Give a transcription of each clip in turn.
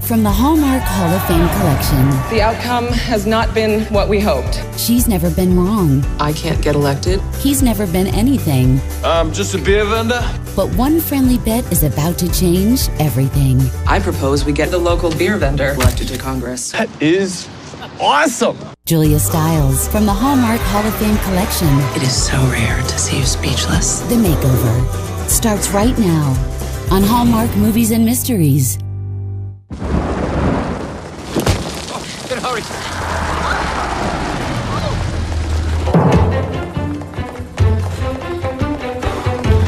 From the Hallmark Hall of Fame collection. The outcome has not been what we hoped. She's never been wrong. I can't get elected. He's never been anything. I'm just a beer vendor. But one friendly bet is about to change everything. I propose we get the local beer vendor elected to Congress. That is awesome. Julia Stiles from the Hallmark Hall of Fame collection. It is so rare to see you speechless. The Makeover starts right now on Hallmark Movies and Mysteries. Hurry.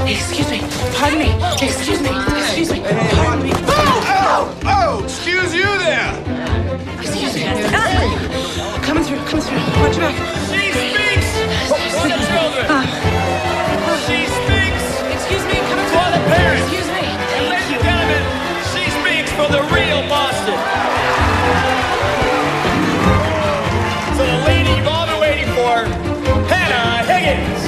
Excuse me. Pardon me. Excuse me. Excuse me. Pardon me. Oh, excuse you there. Excuse me. Coming through. Coming through. Watch your back. She speaks for the children. She speaks. Excuse me. Coming for the parents. Excuse me. And ladies and gentlemen, she speaks for the real Boston. So the lady you've all been waiting for, Hannah Higgins.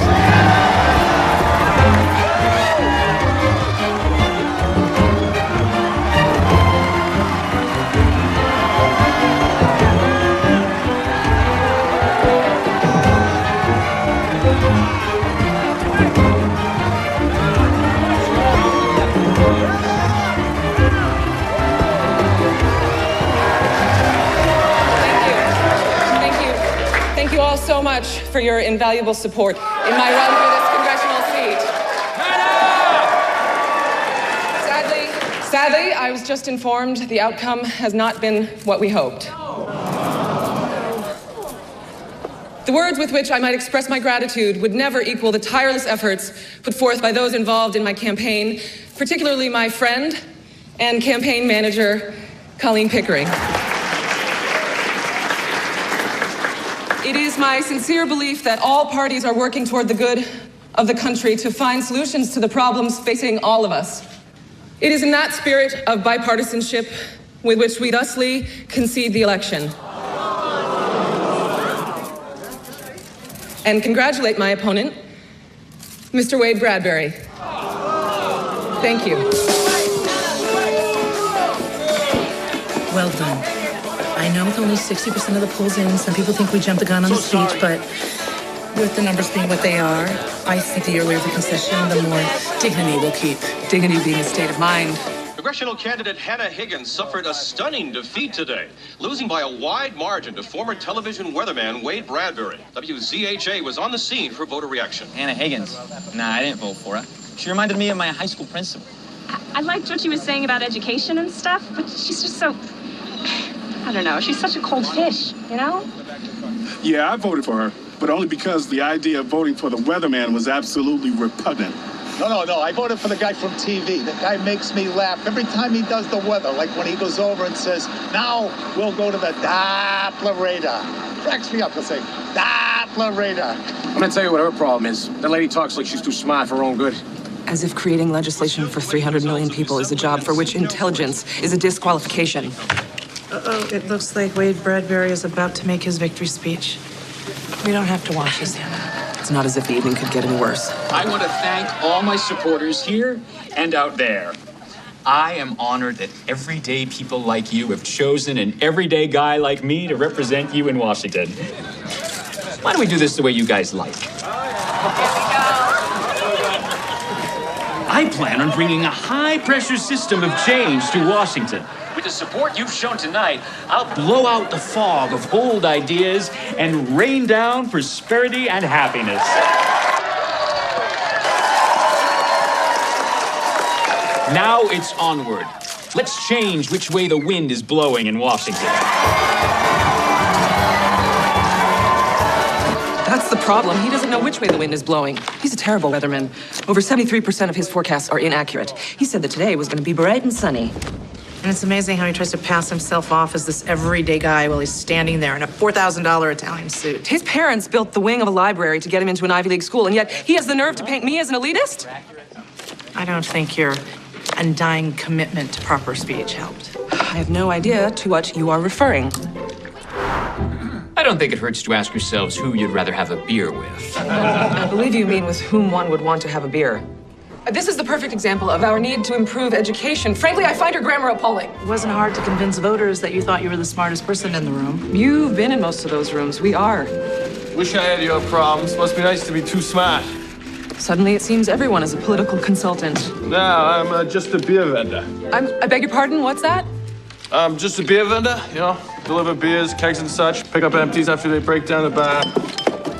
Thank you all so much for your invaluable support in my run for this congressional seat. Sadly, I was just informed the outcome has not been what we hoped. The words with which I might express my gratitude would never equal the tireless efforts put forth by those involved in my campaign, particularly my friend and campaign manager, Colleen Pickering. It is my sincere belief that all parties are working toward the good of the country to find solutions to the problems facing all of us. It is in that spirit of bipartisanship with which we thusly concede the election. And congratulate my opponent, Mr. Wade Bradbury. Thank you. Well done. I know with only 60% of the polls in, some people think we jumped the gun on the speech, but with the numbers being what they are, I think the earlier the concession, the more dignity we'll keep. Dignity being a state of mind. Congressional candidate Hannah Higgins suffered a stunning defeat today, losing by a wide margin to former television weatherman Wade Bradbury. WZHA was on the scene for voter reaction. Hannah Higgins. Nah, I didn't vote for her. She reminded me of my high school principal. I liked what she was saying about education and stuff, but she's just so... I don't know, she's such a cold fish, you know? Yeah, I voted for her, but only because the idea of voting for the weatherman was absolutely repugnant. No, I voted for the guy from TV. The guy makes me laugh every time he does the weather, like when he goes over and says, now we'll go to the Doppler radar. Cracks me up to say, Doppler radar. I'm gonna tell you what her problem is. That lady talks like she's too smart for her own good. As if creating legislation for 300 million people is a job for which intelligence is a disqualification. Uh-oh, it looks like Wade Bradbury is about to make his victory speech. We don't have to watch this. It's not as if the evening could get any worse. I want to thank all my supporters here and out there. I am honored that everyday people like you have chosen an everyday guy like me to represent you in Washington. Why don't we do this the way you guys like? I plan on bringing a high-pressure system of change to Washington. With the support you've shown tonight, I'll blow out the fog of old ideas and rain down prosperity and happiness. Now it's onward. Let's change which way the wind is blowing in Washington. That's the problem. He doesn't know which way the wind is blowing. He's a terrible weatherman. Over 73% of his forecasts are inaccurate. He said that today was going to be bright and sunny. And it's amazing how he tries to pass himself off as this everyday guy while he's standing there in a $4,000 Italian suit. His parents built the wing of a library to get him into an Ivy League school, and yet he has the nerve to paint me as an elitist? I don't think your undying commitment to proper speech helped. I have no idea to what you are referring. I don't think it hurts to ask yourselves who you'd rather have a beer with. I believe you mean with whom one would want to have a beer. This is the perfect example of our need to improve education. Frankly, I find her grammar appalling. It wasn't hard to convince voters that you thought you were the smartest person in the room. You've been in most of those rooms. We are. Wish I had your problems. Must be nice to be too smart. Suddenly, it seems everyone is a political consultant. No, I'm just a beer vendor. I beg your pardon, what's that? I'm just a beer vendor, you know, deliver beers, kegs and such, pick up empties after they break down the bar,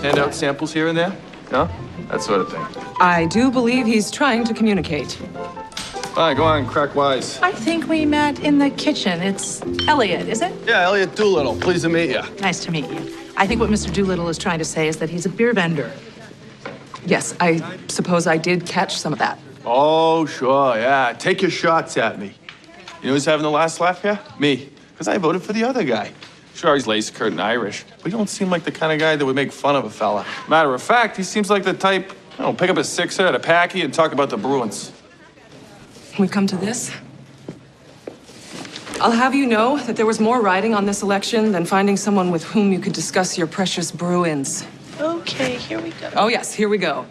hand out samples here and there, you know, that sort of thing. I do believe he's trying to communicate. All right, go on, crack wise. I think we met in the kitchen. It's Elliot, is it? Yeah, Elliot Doolittle, pleased to meet you. Nice to meet you. I think what Mr. Doolittle is trying to say is that he's a beer vendor. Yes, I suppose I did catch some of that. Oh, sure, yeah. Take your shots at me. You know who's having the last laugh here? Me. Because I voted for the other guy. Sure, he's lace-curd and Irish, but he don't seem like the kind of guy that would make fun of a fella. Matter of fact, he seems like the type, you know, pick up a sixer at a packy and talk about the Bruins. We've come to this. I'll have you know that there was more riding on this election than finding someone with whom you could discuss your precious Bruins. Okay, here we go. Oh, yes, here we go.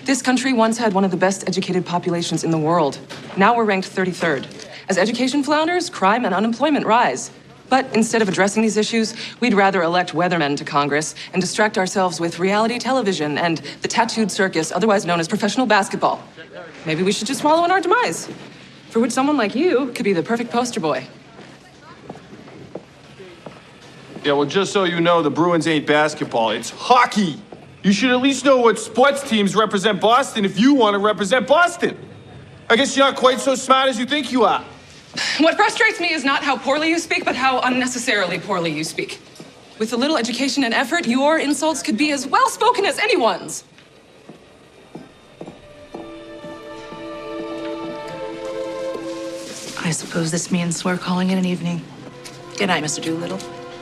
This country once had one of the best educated populations in the world. Now we're ranked 33rd. As education flounders, crime and unemployment rise. But instead of addressing these issues, we'd rather elect weathermen to Congress and distract ourselves with reality television and the tattooed circus, otherwise known as professional basketball. Maybe we should just wallow in our demise, for which someone like you could be the perfect poster boy. Yeah, well, just so you know, the Bruins ain't basketball, it's hockey. You should at least know what sports teams represent Boston if you want to represent Boston. I guess you're not quite so smart as you think you are. What frustrates me is not how poorly you speak, but how unnecessarily poorly you speak. With a little education and effort, your insults could be as well-spoken as anyone's. I suppose this means we're calling it an evening. Good night, Mr. Doolittle.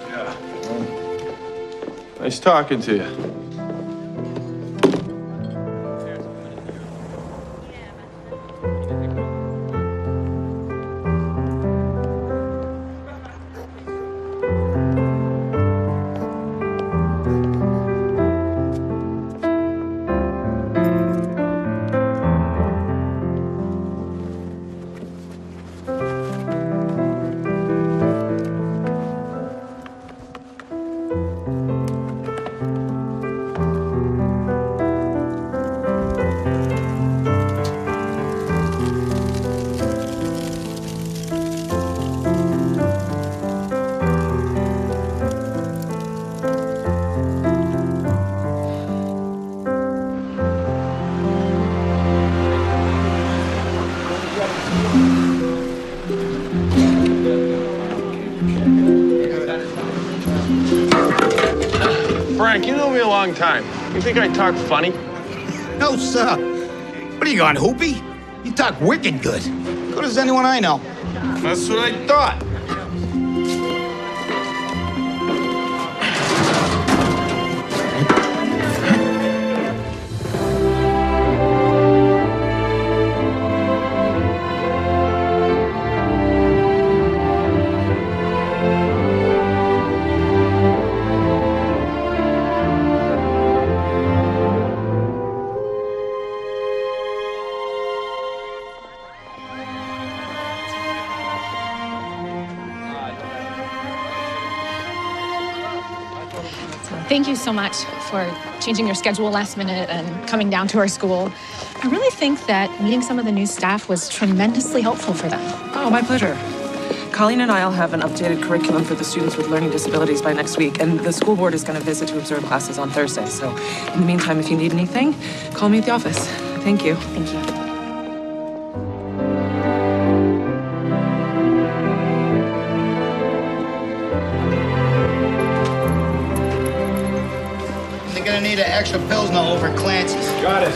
Yeah. Nice talking to you. Frank, you know me a long time. You think I talk funny? No, sir. What are you on, Hoopy? You talk wicked good. Good as anyone I know. That's what I thought. Thank you so much for changing your schedule last minute and coming down to our school. I really think that meeting some of the new staff was tremendously helpful for them. Oh, my pleasure. Colleen and I will have an updated curriculum for the students with learning disabilities by next week, and the school board is going to visit to observe classes on Thursday. So in the meantime, if you need anything, call me at the office. Thank you. Thank you. Need an extra Pilsner over Clancy's. Got it.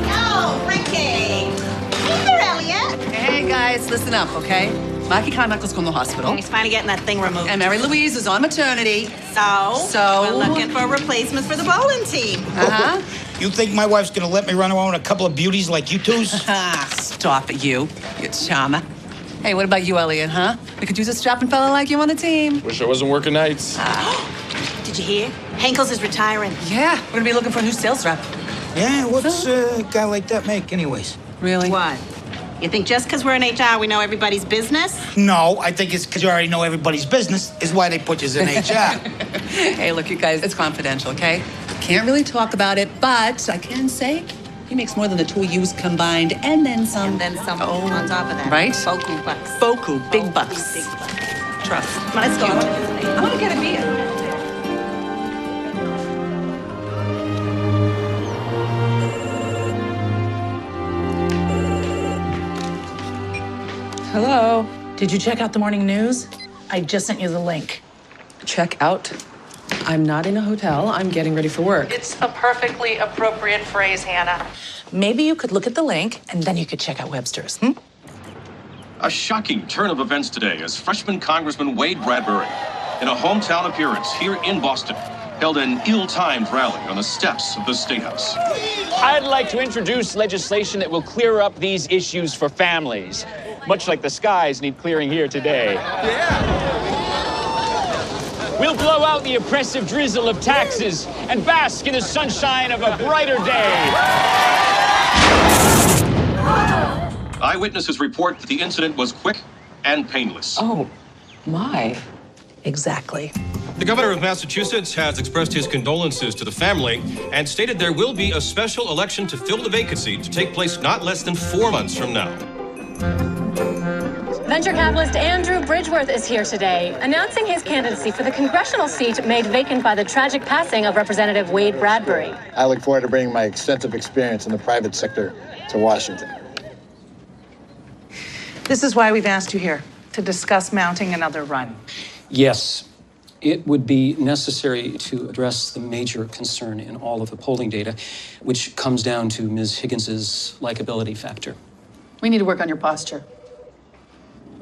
Oh, Ricky! Hey there, Elliot. Hey, guys, listen up, okay? Mikey Carmichael's going to the hospital. He's finally getting that thing removed. And Mary Louise is on maternity. So we're looking for replacements for the bowling team. Uh-huh. You think my wife's gonna let me run around with a couple of beauties like you two's? Stop it, you charmer. Hey, what about you, Elliot, huh? We could use a strapping fella like you on the team. Wish I wasn't working nights. Did you hear? Henkel's is retiring. Yeah, we're gonna be looking for a new sales rep. Yeah, what's a guy like that make anyways? Really? What? You think just because we're in HR, we know everybody's business? No, I think it's because you already know everybody's business is why they put you in HR. Hey, look, you guys, it's confidential, okay? Can't really talk about it, but I can say he makes more than the two of yous combined, and then some. And then some on top of that. Right? Boku bucks. Boku, big bucks. Big bucks. Trust. Come on, let's go. I want to get a beer. Hello. Did you check out the morning news? I just sent you the link. Check out. I'm not in a hotel. I'm getting ready for work. It's a perfectly appropriate phrase, Hannah. Maybe you could look at the link, and then you could check out Webster's. A shocking turn of events today as freshman Congressman Wade Bradbury, in a hometown appearance here in Boston, held an ill-timed rally on the steps of the State House. I'd like to introduce legislation that will clear up these issues for families, much like the skies need clearing here today. We'll blow out the oppressive drizzle of taxes and bask in the sunshine of a brighter day. Eyewitnesses report that the incident was quick and painless. Oh, my. Exactly. The governor of Massachusetts has expressed his condolences to the family and stated there will be a special election to fill the vacancy to take place not less than 4 months from now. Venture capitalist Andrew Bridgeworth is here today, announcing his candidacy for the congressional seat made vacant by the tragic passing of Representative Wade Bradbury. I look forward to bringing my extensive experience in the private sector to Washington. This is why we've asked you here, to discuss mounting another run. Yes, it would be necessary to address the major concern in all of the polling data, which comes down to Ms. Higgins's likability factor. We need to work on your posture.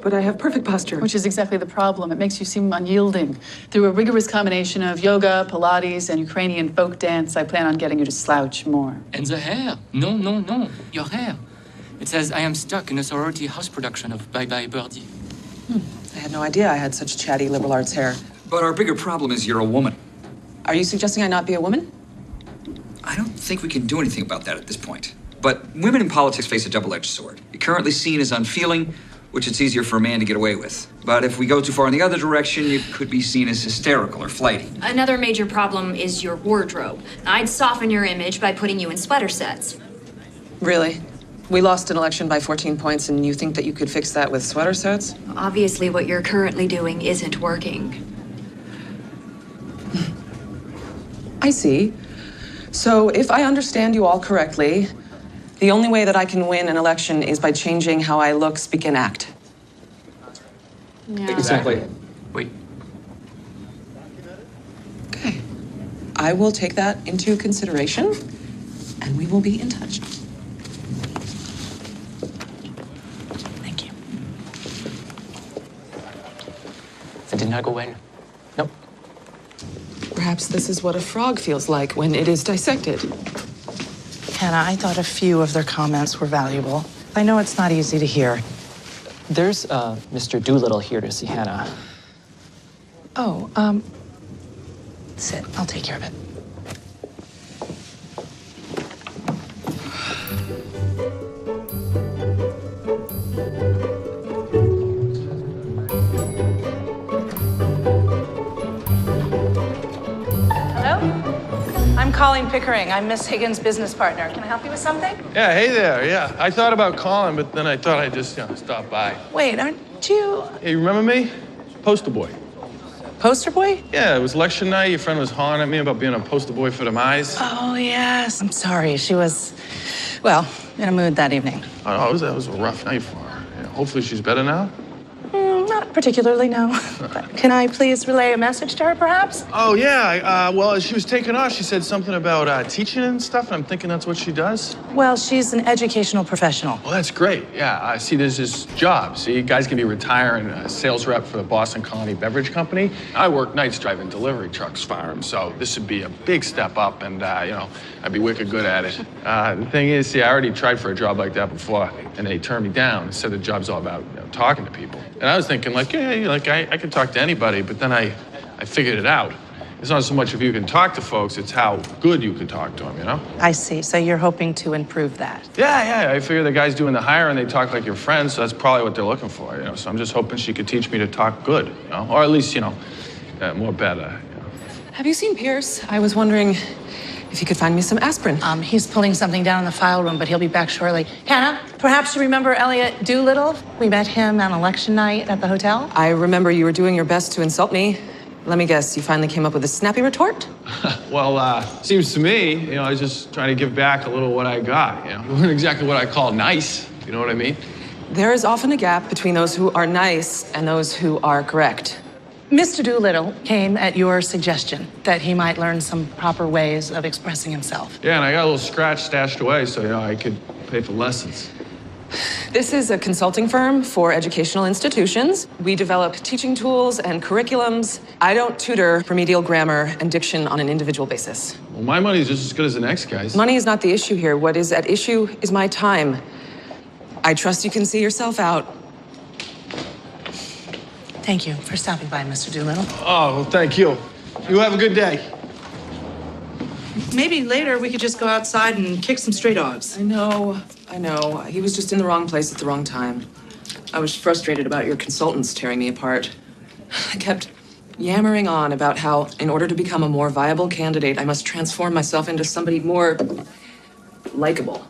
But I have perfect posture. Which is exactly the problem. It makes you seem unyielding. Through a rigorous combination of yoga, Pilates, and Ukrainian folk dance, I plan on getting you to slouch more. And the hair. No, no, no. Your hair. It says, I am stuck in a sorority house production of Bye Bye Birdie. I had no idea I had such chatty liberal arts hair. But our bigger problem is you're a woman. Are you suggesting I not be a woman? I don't think we can do anything about that at this point. But women in politics face a double-edged sword. You're currently seen as unfeeling, which it's easier for a man to get away with. But if we go too far in the other direction, you could be seen as hysterical or flighty. Another major problem is your wardrobe. I'd soften your image by putting you in sweater sets. Really? We lost an election by 14 points, and you think that you could fix that with sweater sets? Obviously, what you're currently doing isn't working. I see. So if I understand you all correctly, the only way that I can win an election is by changing how I look, speak, and act. Yeah. Exactly. Wait. Okay. I will take that into consideration, and we will be in touch. Thank you. That did not go in. Nope. Perhaps this is what a frog feels like when it is dissected. Hannah, I thought a few of their comments were valuable. I know it's not easy to hear. There's Mr. Doolittle here to see Hannah. Oh, sit. I'll take care of it. I'm Colleen Pickering. I'm Miss Higgins' business partner. Can I help you with something? Yeah, hey there, yeah. I thought about calling, but then I thought I'd just, stop by. Wait, aren't you... Hey, you remember me? Poster boy. Poster boy? Yeah, it was election night. Your friend was hollering at me about being a poster boy for the eyes. Oh, yes. I'm sorry. She was, well, in a mood that evening. Oh, that was a rough night for her. Yeah, hopefully she's better now. Not particularly, no. But can I please relay a message to her, perhaps? Oh, yeah. Well, as she was taking off, she said something about teaching and stuff, and I'm thinking that's what she does. Well, she's an educational professional. Well, that's great. Yeah, see, there's this job. See, guys can be retiring a sales rep for the Boston Colony Beverage Company. I work nights driving delivery trucks for them, so this would be a big step up, and, I'd be wicked good at it. The thing is, see, I already tried for a job like that before, and they turned me down and said the job's all about talking to people. And I was thinking, I could talk to anybody, but then I figured it out. It's not so much if you can talk to folks, it's how good you can talk to them, you know? I see. So you're hoping to improve that. Yeah. I figure the guy's doing the hiring, they talk like your friends, so that's probably what they're looking for, you know? So I'm just hoping she could teach me to talk good, you know? Or at least, you know, more better, you know? Have you seen Pierce? I was wondering if you could find me some aspirin. He's pulling something down in the file room, but he'll be back shortly. Hannah, perhaps you remember Elliot Doolittle? We met him on election night at the hotel. I remember you were doing your best to insult me. Let me guess, you finally came up with a snappy retort? Well, seems to me, you know, I was just trying to give back a little what I got, you know? It wasn't exactly what I call nice, you know what I mean? There is often a gap between those who are nice and those who are correct. Mr. Doolittle came at your suggestion that he might learn some proper ways of expressing himself. Yeah, and I got a little scratch stashed away so, you know, I could pay for lessons. This is a consulting firm for educational institutions. We develop teaching tools and curriculums. I don't tutor remedial grammar and diction on an individual basis. Well, my money's just as good as the next guy's. Money is not the issue here. What is at issue is my time. I trust you can see yourself out. Thank you for stopping by, Mr. Doolittle. Oh, well, thank you. You have a good day. Maybe later we could just go outside and kick some stray dogs. I know. He was just in the wrong place at the wrong time. I was frustrated about your consultants tearing me apart. I kept yammering on about how, in order to become a more viable candidate, I must transform myself into somebody more likable.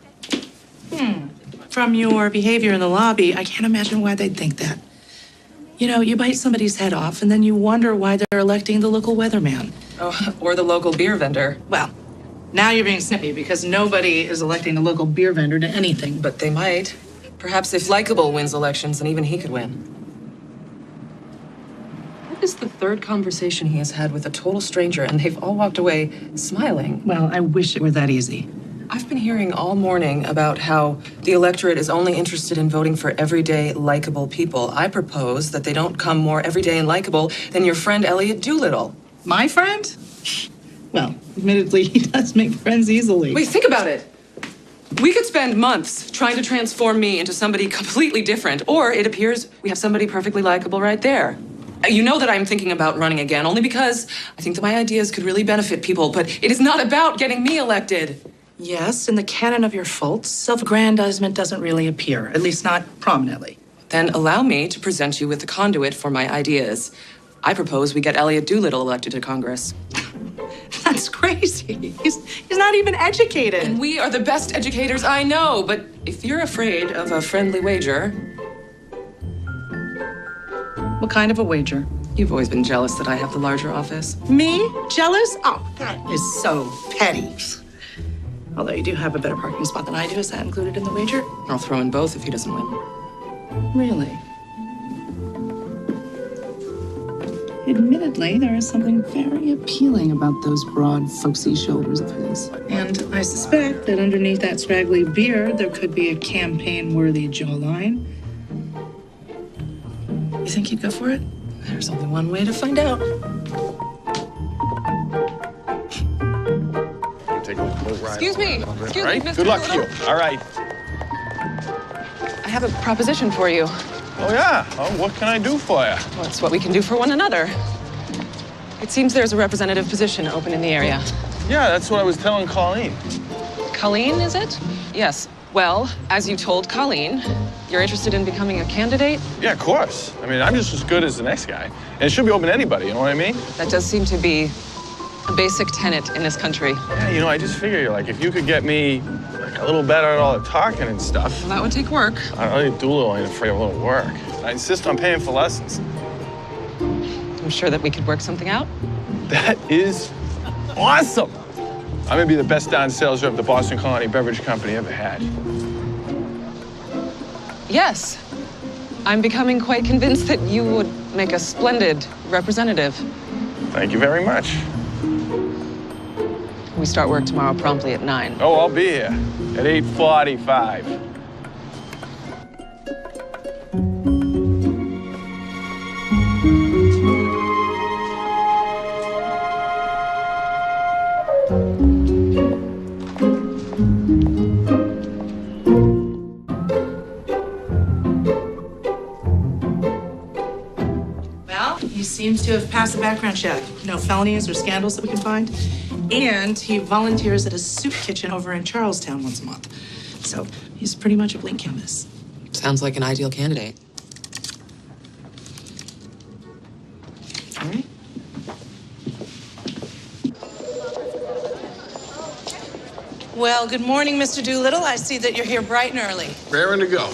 From your behavior in the lobby, I can't imagine why they'd think that. You know, you bite somebody's head off, and then you wonder why they're electing the local weatherman. Oh, or the local beer vendor. Well, now you're being snippy because nobody is electing the local beer vendor to anything. But they might. Perhaps if likable wins elections, then even he could win. That is the third conversation he has had with a total stranger, and they've all walked away smiling. Well, I wish it were that easy. I've been hearing all morning about how the electorate is only interested in voting for everyday, likable people. I propose that they don't come more everyday and likable than your friend Elliot Doolittle. My friend? Well, admittedly, he does make friends easily. Wait, think about it. We could spend months trying to transform me into somebody completely different, or it appears we have somebody perfectly likable right there. You know that I'm thinking about running again, only because I think that my ideas could really benefit people, but it is not about getting me elected. Yes, in the canon of your faults, self-aggrandizement doesn't really appear, at least not prominently. Then allow me to present you with the conduit for my ideas. I propose we get Elliot Doolittle elected to Congress. That's crazy. He's not even educated. And we are the best educators I know, but if you're afraid of a friendly wager... What kind of a wager? You've always been jealous that I have the larger office. Me? Jealous? Oh, that is so petty. Although you do have a better parking spot than I do. Is that included in the wager? I'll throw in both if he doesn't win. Really? Admittedly, there is something very appealing about those broad, folksy shoulders of his. And I suspect that underneath that scraggly beard, there could be a campaign-worthy jawline. You think he'd go for it? There's only one way to find out. Take a little ride. Excuse me, Mr. Good luck to you. All right. I have a proposition for you. Oh, yeah? Oh, what can I do for you? Well, it's what we can do for one another. It seems there's a representative position open in the area. Yeah, that's what I was telling Colleen. Colleen, is it? Yes. Well, as you told Colleen, you're interested in becoming a candidate? Yeah, of course. I mean, I'm just as good as the next guy. And it should be open to anybody, you know what I mean? That does seem to be a basic tenet in this country. Yeah, you know, I just figure, like, if you could get me, like, a little better at all the talking and stuff. Well, that would take work. I don't really Doolittle ain't afraid of a little work. I insist on paying for lessons. I'm sure that we could work something out. That is awesome. I'm gonna be the best darn sales rep the Boston Colony Beverage Company ever had. Yes. I'm becoming quite convinced that you would make a splendid representative. Thank you very much. We start work tomorrow promptly at 9. Oh, I'll be here at 8:45. Well, He seems to have passed the background check. No felonies or scandals that we can find. And he volunteers at a soup kitchen over in Charlestown once a month. So he's pretty much a blank canvas. Sounds like an ideal candidate. All right. Well, good morning, Mr. Doolittle. I see that you're here bright and early. Raring to go.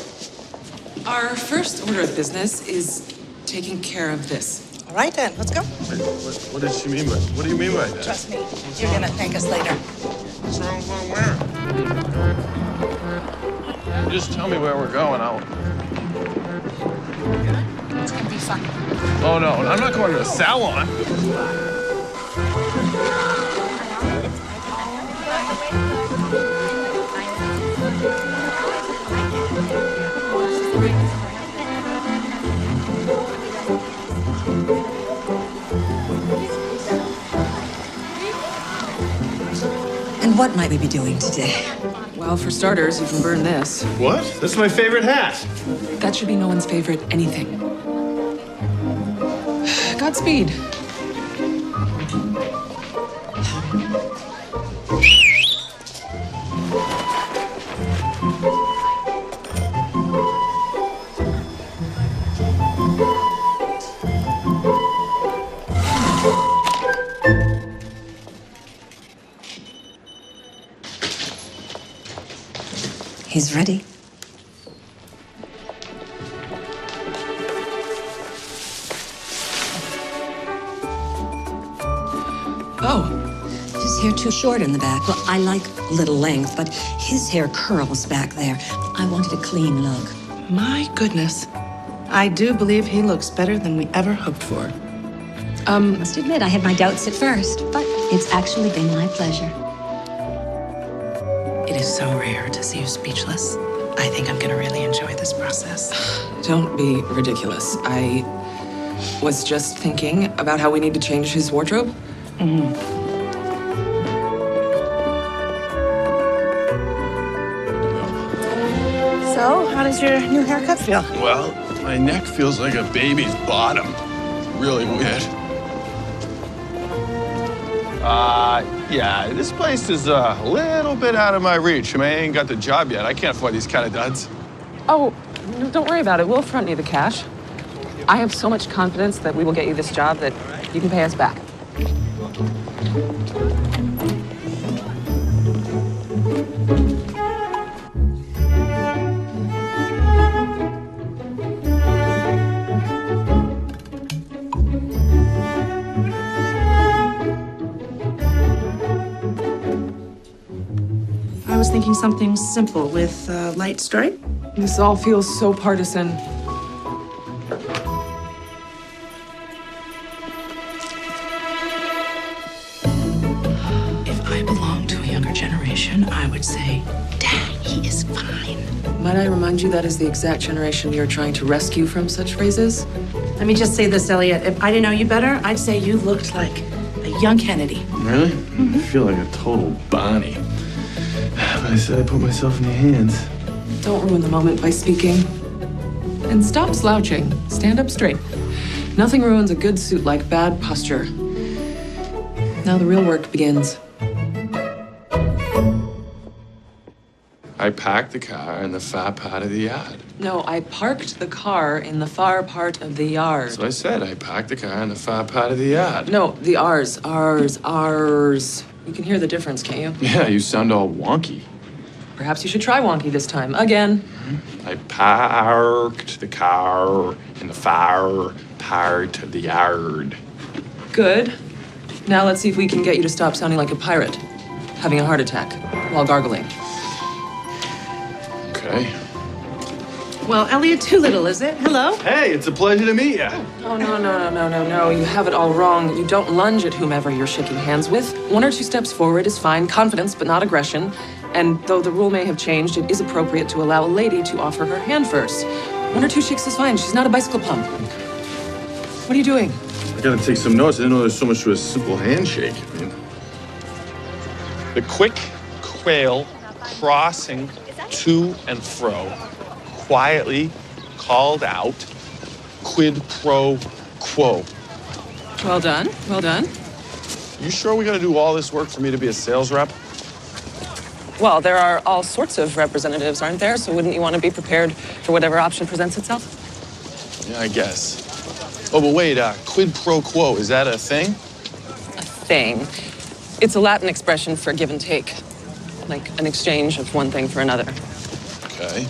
Our first order of business is taking care of this. All right, then. Let's go. What does she mean by? What do you mean by that? Trust me. You're going to thank us later. What's wrong with where? Just tell me where we're going. It's going to be fun. Oh, no. I'm not going to the salon. And what might we be doing today? Well, for starters, you can burn this. What? That's my favorite hat. That should be no one's favorite anything. Godspeed. He's ready. Oh. His hair too short in the back. Well, I like little length, but his hair curls back there. I wanted a clean look. My goodness. I do believe he looks better than we ever hoped for. Must admit, I had my doubts at first, but it's actually been my pleasure. It is so rare to see you speechless. I think I'm going to really enjoy this process. Don't be ridiculous. I was just thinking about how we need to change his wardrobe. Mm-hmm. So, how does your new haircut feel? Well, my neck feels like a baby's bottom. Really weird. Yeah, this place is a little bit out of my reach. I mean, I ain't got the job yet. I can't afford these kind of duds. Oh, don't worry about it. We'll front you the cash. I have so much confidence that we will get you this job that you can pay us back. I was thinking something simple with a light stripe. This all feels so partisan. If I belonged to a younger generation, I would say, Dad, he is fine. Might I remind you that is the exact generation you're trying to rescue from such phrases? Let me just say this, Elliot. If I didn't know you better, I'd say you looked like a young Kennedy. Really? I feel like a total Bonnie. But I said I put myself in your hands. Don't ruin the moment by speaking. And stop slouching. Stand up straight. Nothing ruins a good suit like bad posture. Now the real work begins. I parked the car in the far part of the yard. No, I parked the car in the far part of the yard. So I said I parked the car in the far part of the yard. No, the ours. You can hear the difference, can't you? Yeah, you sound all wonky. Perhaps you should try wonky this time. Again. I parked the car in the far part of the yard. Good. Now let's see if we can get you to stop sounding like a pirate, having a heart attack while gargling. Okay. Well, Elliot Doolittle, is it? Hello? Hey, it's a pleasure to meet you. Oh, no. You have it all wrong. You don't lunge at whomever you're shaking hands with. 1 or 2 steps forward is fine. Confidence, but not aggression. And though the rule may have changed, it is appropriate to allow a lady to offer her hand first. 1 or 2 shakes is fine. She's not a bicycle pump. What are you doing? I gotta take some notes. I didn't know there's so much to a simple handshake. I mean, the quick quail crossing to and fro, quietly called out, quid pro quo. Well done. Well done. You sure we gotta do all this work for me to be a sales rep? Well, there are all sorts of representatives, aren't there? So wouldn't you want to be prepared for whatever option presents itself? Yeah, I guess. Oh, but wait, quid pro quo, is that a thing? A thing. It's a Latin expression for give and take. Like an exchange of one thing for another. Okay.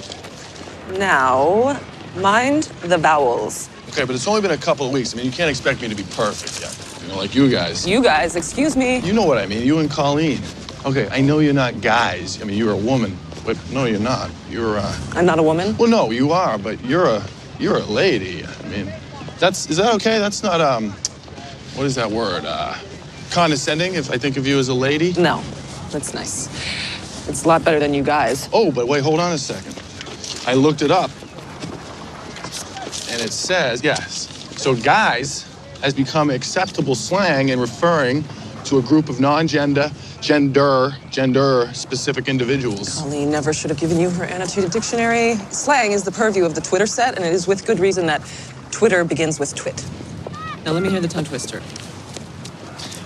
Now, mind the vowels. Okay, but it's only been a couple of weeks. I mean, you can't expect me to be perfect yet. You know, like you guys. You guys, excuse me. You know what I mean, you and Colleen. Okay, I know you're not guys. I mean, you're a woman, but no, you're not. You're, I'm not a woman? Well, no, you are, but you're a lady. I mean, is that okay? That's not, what is that word? Condescending, if I think of you as a lady? No, that's nice. It's a lot better than you guys. Oh, but wait, hold on a second. I looked it up, and it says, yes. So guys has become acceptable slang in referring to a group of gender-specific individuals. Colleen never should have given you her annotated dictionary. Slang is the purview of the Twitter set, and it is with good reason that Twitter begins with twit. Now let me hear the tongue twister.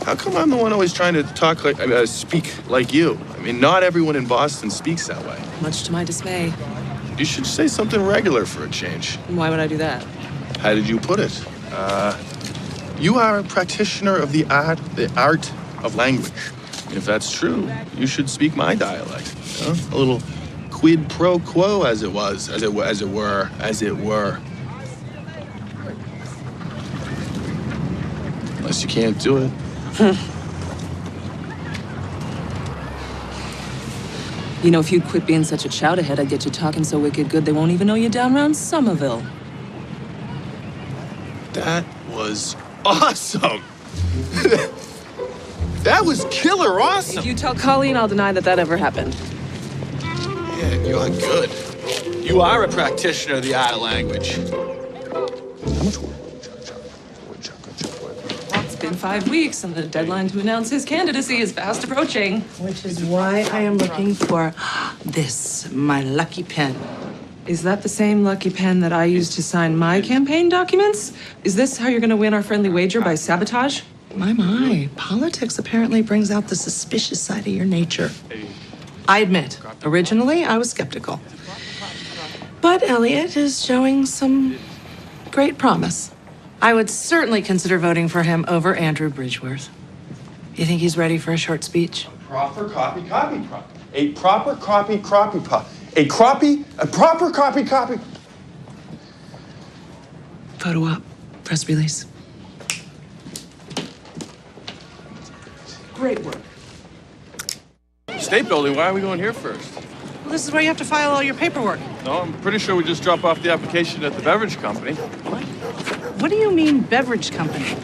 How come I'm the one always trying to talk like, speak like you? I mean, not everyone in Boston speaks that way. Much to my dismay. You should say something regular for a change. Why would I do that? How did you put it? You are a practitioner of the art of language. If that's true, you should speak my dialect. You know? A little quid pro quo, as it were. Unless you can't do it. You know, if you'd quit being such a chowderhead, I'd get you talking so wicked good they won't even know you down around Somerville. That was awesome. That was killer awesome. If you tell Colleen, I'll deny that ever happened. Yeah, you're good. You are a practitioner of the art of language. How much work? It's been 5 weeks, and the deadline to announce his candidacy is fast approaching. Which is why I am looking for this, my lucky pen. Is that the same lucky pen that I used to sign my campaign documents? Is this how you're going to win our friendly wager, by sabotage? My. Politics apparently brings out the suspicious side of your nature. I admit, originally I was skeptical. But Elliot is showing some great promise. I would certainly consider voting for him over Andrew Bridgeworth. You think he's ready for a short speech? Proper copy. A proper copy. A proper copy. Photo op. Press release. Great work. State building, why are we going here first? Well, this is where you have to file all your paperwork. No, I'm pretty sure we just drop off the application at the beverage company. What do you mean, beverage company?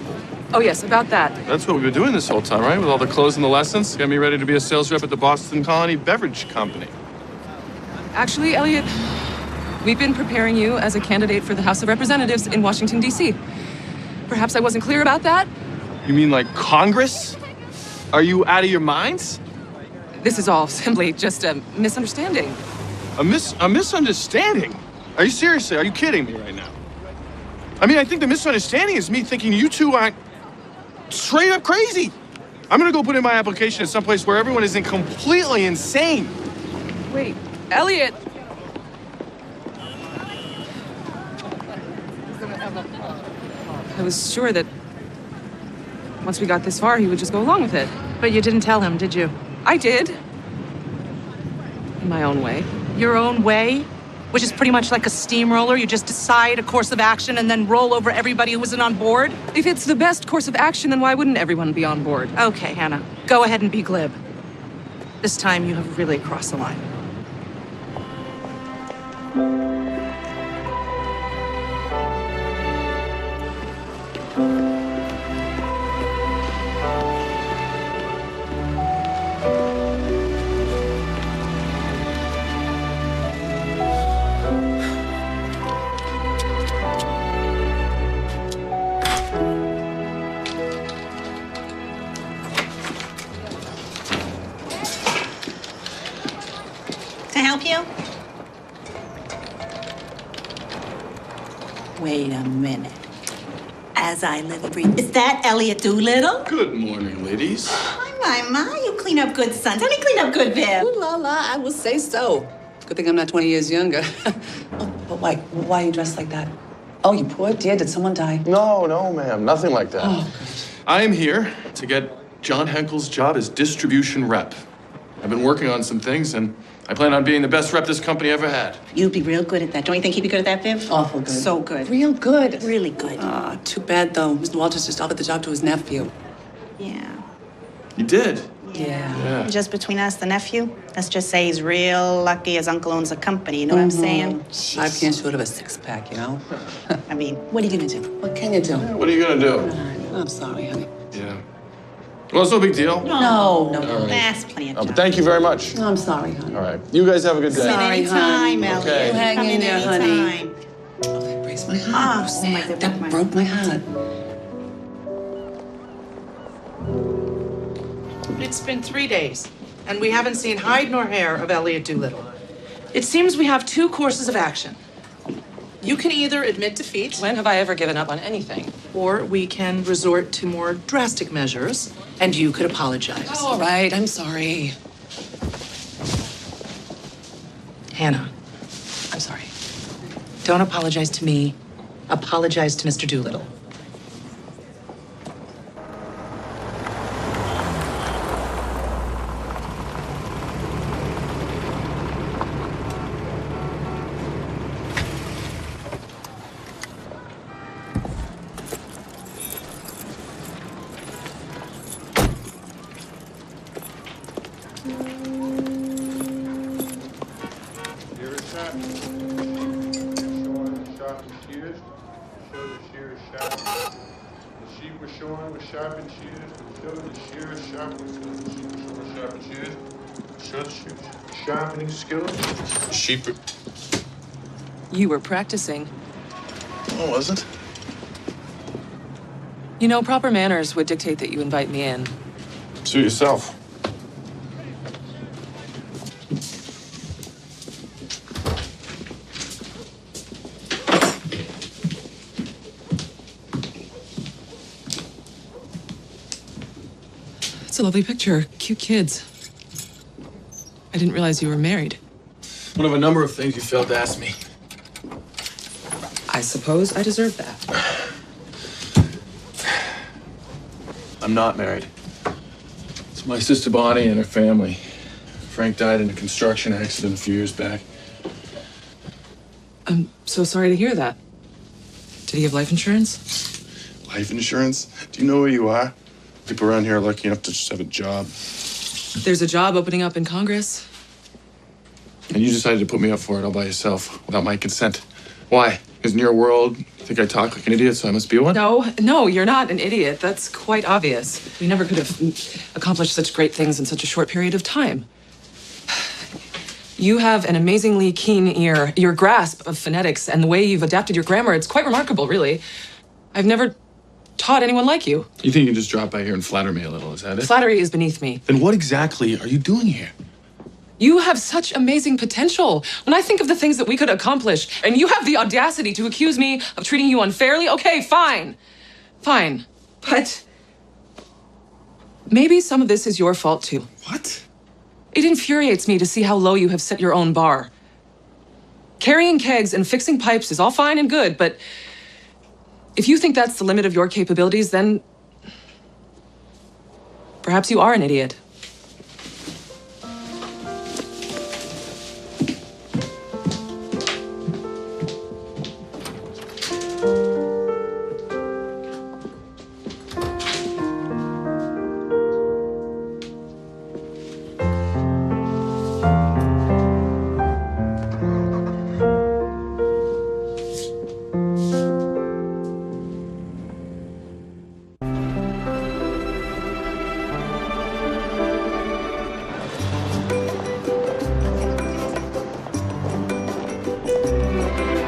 Oh, yes, about that. That's what we've been doing this whole time, right? With all the clothes and the lessons. Got me ready to be a sales rep at the Boston Colony Beverage Company. Actually, Elliot, we've been preparing you as a candidate for the House of Representatives in Washington, D.C. Perhaps I wasn't clear about that? You mean like Congress? Are you out of your minds? This is all simply just a misunderstanding. A misunderstanding? Are you seriously? Are you kidding me right now? I mean, I think the misunderstanding is me thinking you two aren't straight up crazy. I'm gonna go put in my application at someplace where everyone isn't completely insane. Wait, Elliot! I was sure that once we got this far, he would just go along with it. But you didn't tell him, did you? I did. In my own way. Your own way? Which is pretty much like a steamroller. You just decide a course of action and then roll over everybody who isn't on board? If it's the best course of action, then why wouldn't everyone be on board? Okay, Hannah. Go ahead and be glib. This time you have really crossed the line. Help you? Wait a minute. as I live and breathe. Is that Elliot Doolittle? Good morning, ladies. My, you clean up good, son. Tell me clean up good, Viv. Ooh la la, I will say so. Good thing I'm not 20 years younger. Oh, but why are you dressed like that? Oh, you poor dear, did someone die? No, ma'am, nothing like that. Oh, good. I am here to get John Henkel's job as distribution rep. I've been working on some things, and I plan on being the best rep this company ever had. You'd be real good at that. Don't you think he'd be good at that, Viv? Awful good. So good. Real good. Really good. Too bad, though. Mr. Walters just offered the job to his nephew. Yeah. You did? Yeah. Just between us, the nephew, let's just say he's real lucky his uncle owns a company. You know what I'm saying? 5 cans short of a 6-pack, you know? I mean, what are you gonna do? What can you do? What are you gonna do? I'm sorry, honey. Yeah. Well, it's no big deal. No. All right. That's plenty of But time. thank you very much. No, I'm sorry, honey. All right. You guys have a good day. Sorry, Anytime, honey. Elliot. Okay. You hang Come in there, honey. anytime. Oh, that breaks my heart. Oh, my God. That broke my heart. It's been 3 days, and we haven't seen hide nor hair of Elliot Doolittle. It seems we have 2 courses of action. You can either admit defeat. When have I ever given up on anything? Or we can resort to more drastic measures, and you could apologize. Oh, all right, I'm sorry. Hannah, I'm sorry. Don't apologize to me. Apologize to Mr. Doolittle. Sharpening skills. Sheep. You were practicing. Oh, wasn't? You know, proper manners would dictate that you invite me in. Suit yourself. It's a lovely picture. Cute kids. I didn't realize you were married. One of a number of things you failed to ask me. I suppose I deserve that. I'm not married. It's my sister Bonnie and her family. Frank died in a construction accident a few years back. I'm so sorry to hear that. Did he have life insurance? Life insurance? Do you know where you are? People around here are lucky enough to just have a job. There's a job opening up in Congress. And you decided to put me up for it all by yourself, without my consent. Why? Because in your world, you think I talk like an idiot, so I must be one? No, you're not an idiot. That's quite obvious. We never could have accomplished such great things in such a short period of time. You have an amazingly keen ear. Your grasp of phonetics and the way you've adapted your grammar, it's quite remarkable, really. I've never taught anyone like you. You think you can just drop by here and flatter me a little, is that it? Flattery is beneath me. Then what exactly are you doing here? You have such amazing potential. When I think of the things that we could accomplish, and you have the audacity to accuse me of treating you unfairly, okay, fine. Fine. But maybe some of this is your fault, too. What? It infuriates me to see how low you have set your own bar. Carrying kegs and fixing pipes is all fine and good, but if you think that's the limit of your capabilities, then perhaps you are an idiot.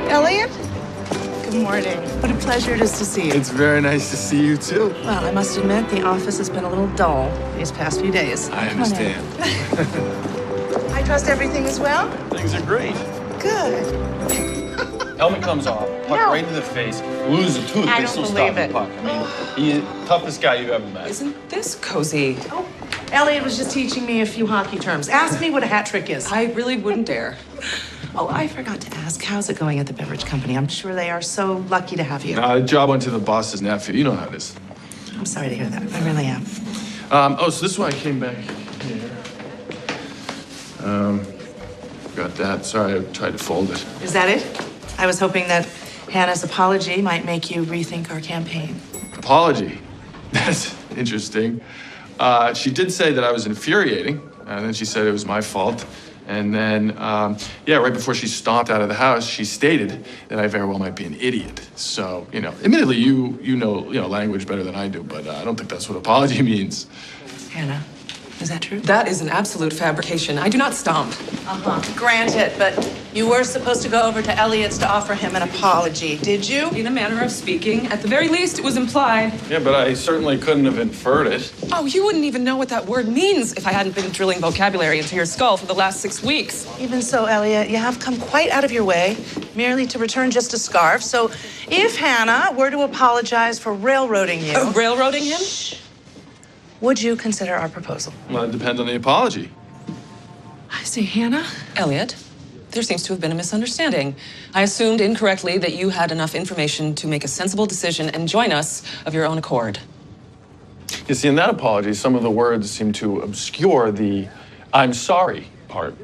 Elliot? Good morning. What a pleasure it is to see you. It's very nice to see you, too. Well, I must admit, the office has been a little dull these past few days. I understand. I trust everything is well? Things are great. Good. Helmet comes off, puck right to the face, lose a tooth, I they don't still believe stop the it. puck. I mean, he's the toughest guy you've ever met. Isn't this cozy? Oh, Elliot was just teaching me a few hockey terms. Ask me what a hat trick is. I really wouldn't dare. Oh, I forgot to ask, how's it going at the beverage company? I'm sure they are so lucky to have you. The job went to the boss's nephew. You know how it is. I'm sorry to hear that. I really am. So this is why I came back here. Got that. Sorry, I tried to fold it. Is that it? I was hoping that Hannah's apology might make you rethink our campaign. Apology. That's interesting. She did say that I was infuriating, and then she said it was my fault. And then, right before she stomped out of the house, she stated that I very well might be an idiot. So, admittedly, you know language better than I do, but I don't think that's what apology means. Hannah, is that true? That is an absolute fabrication. I do not stomp. Granted, but you were supposed to go over to Elliot's to offer him an apology, did you? In a manner of speaking. At the very least, it was implied. Yeah, but I certainly couldn't have inferred it. Oh, you wouldn't even know what that word means if I hadn't been drilling vocabulary into your skull for the last 6 weeks. Even so, Elliot, you have come quite out of your way merely to return just a scarf. So if Hannah were to apologize for railroading you... Railroading him? Would you consider our proposal? Well, it depends on the apology. I see, Hannah. Elliot, there seems to have been a misunderstanding. I assumed incorrectly that you had enough information to make a sensible decision and join us of your own accord. You see, in that apology, some of the words seem to obscure the "I'm sorry" part.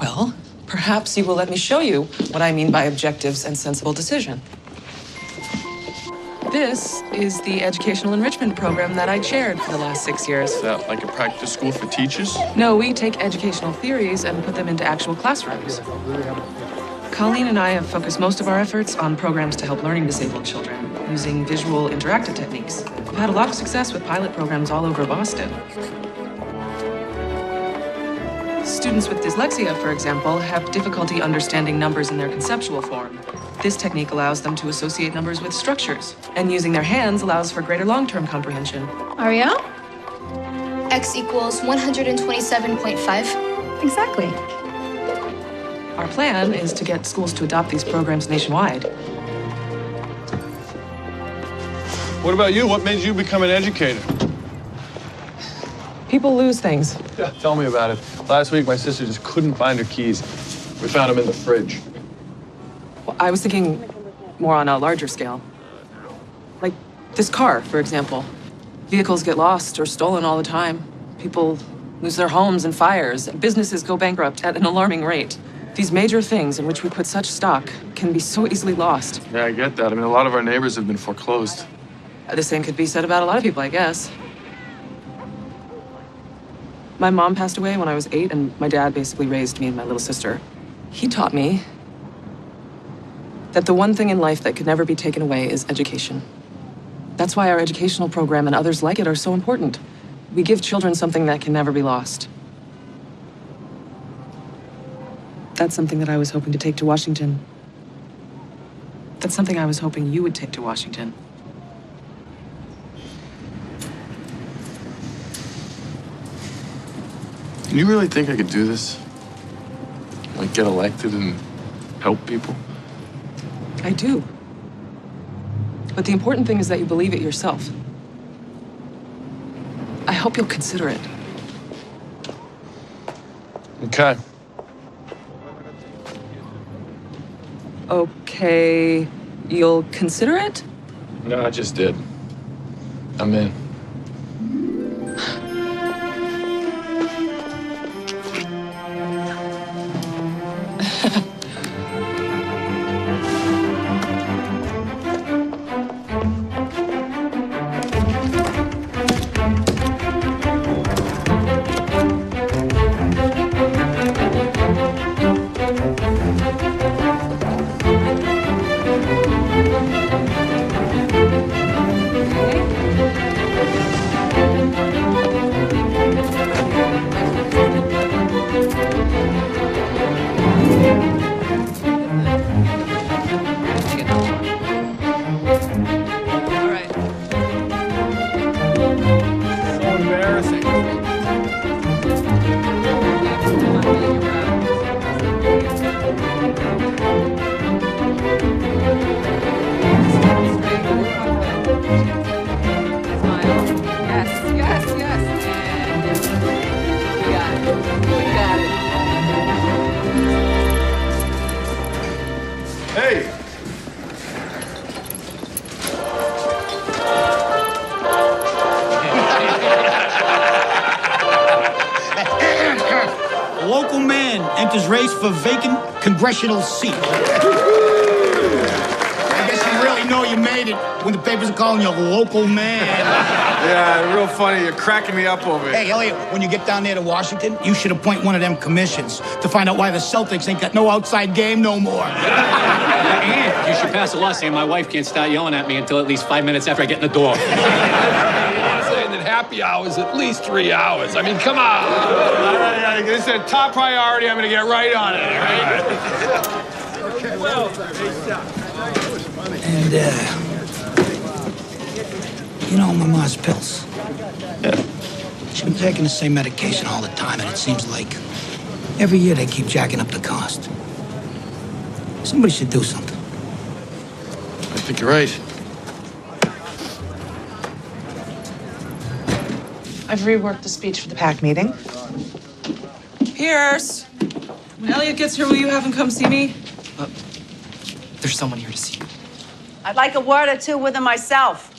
Well, perhaps you will let me show you what I mean by objectives and sensible decision. This is the educational enrichment program that I chaired for the last 6 years. Is that like a practice school for teachers? No, we take educational theories and put them into actual classrooms. Colleen and I have focused most of our efforts on programs to help learning disabled children using visual interactive techniques. We've had a lot of success with pilot programs all over Boston. Students with dyslexia, for example, have difficulty understanding numbers in their conceptual form. This technique allows them to associate numbers with structures, and using their hands allows for greater long-term comprehension. Ariel? X equals 127.5. Exactly. Our plan is to get schools to adopt these programs nationwide. What about you? What made you become an educator? People lose things. Yeah, tell me about it. Last week, my sister just couldn't find her keys. We found them in the fridge. Well, I was thinking more on a larger scale. Like this car, for example. Vehicles get lost or stolen all the time. People lose their homes in fires. Businesses go bankrupt at an alarming rate. These major things in which we put such stock can be so easily lost. Yeah, I get that. I mean, a lot of our neighbors have been foreclosed. The same could be said about a lot of people, I guess. My mom passed away when I was 8, and my dad basically raised me and my little sister. He taught me that the one thing in life that could never be taken away is education. That's why our educational program and others like it are so important. We give children something that can never be lost. That's something that I was hoping to take to Washington. That's something I was hoping you would take to Washington. Do you really think I could do this? Like, get elected and help people? I do. But the important thing is that you believe it yourself. I hope you'll consider it. Okay. Okay, you'll consider it? No, I just did. I'm in. race for vacant congressional seat. I guess you really know you made it when the papers are calling you a local man. Yeah, real funny. You're cracking me up over it. Hey, Elliot, when you get down there to Washington, you should appoint one of them commissions to find out why the Celtics ain't got no outside game no more. And you should pass a law saying my wife can't start yelling at me until at least 5 minutes after I get in the door. Saying that happy hour is at least 3 hours. I mean, come on. This is a top priority. I'm going to get right on it, all right? And, you know, my mom's pills. Yeah. She's been taking the same medication all the time, and it seems like every year they keep jacking up the cost. Somebody should do something. I think you're right. I've reworked the speech for the PAC meeting. Pierce, when Elliot gets here, will you have him come see me? There's someone here to see you. I'd like a word or two with him myself.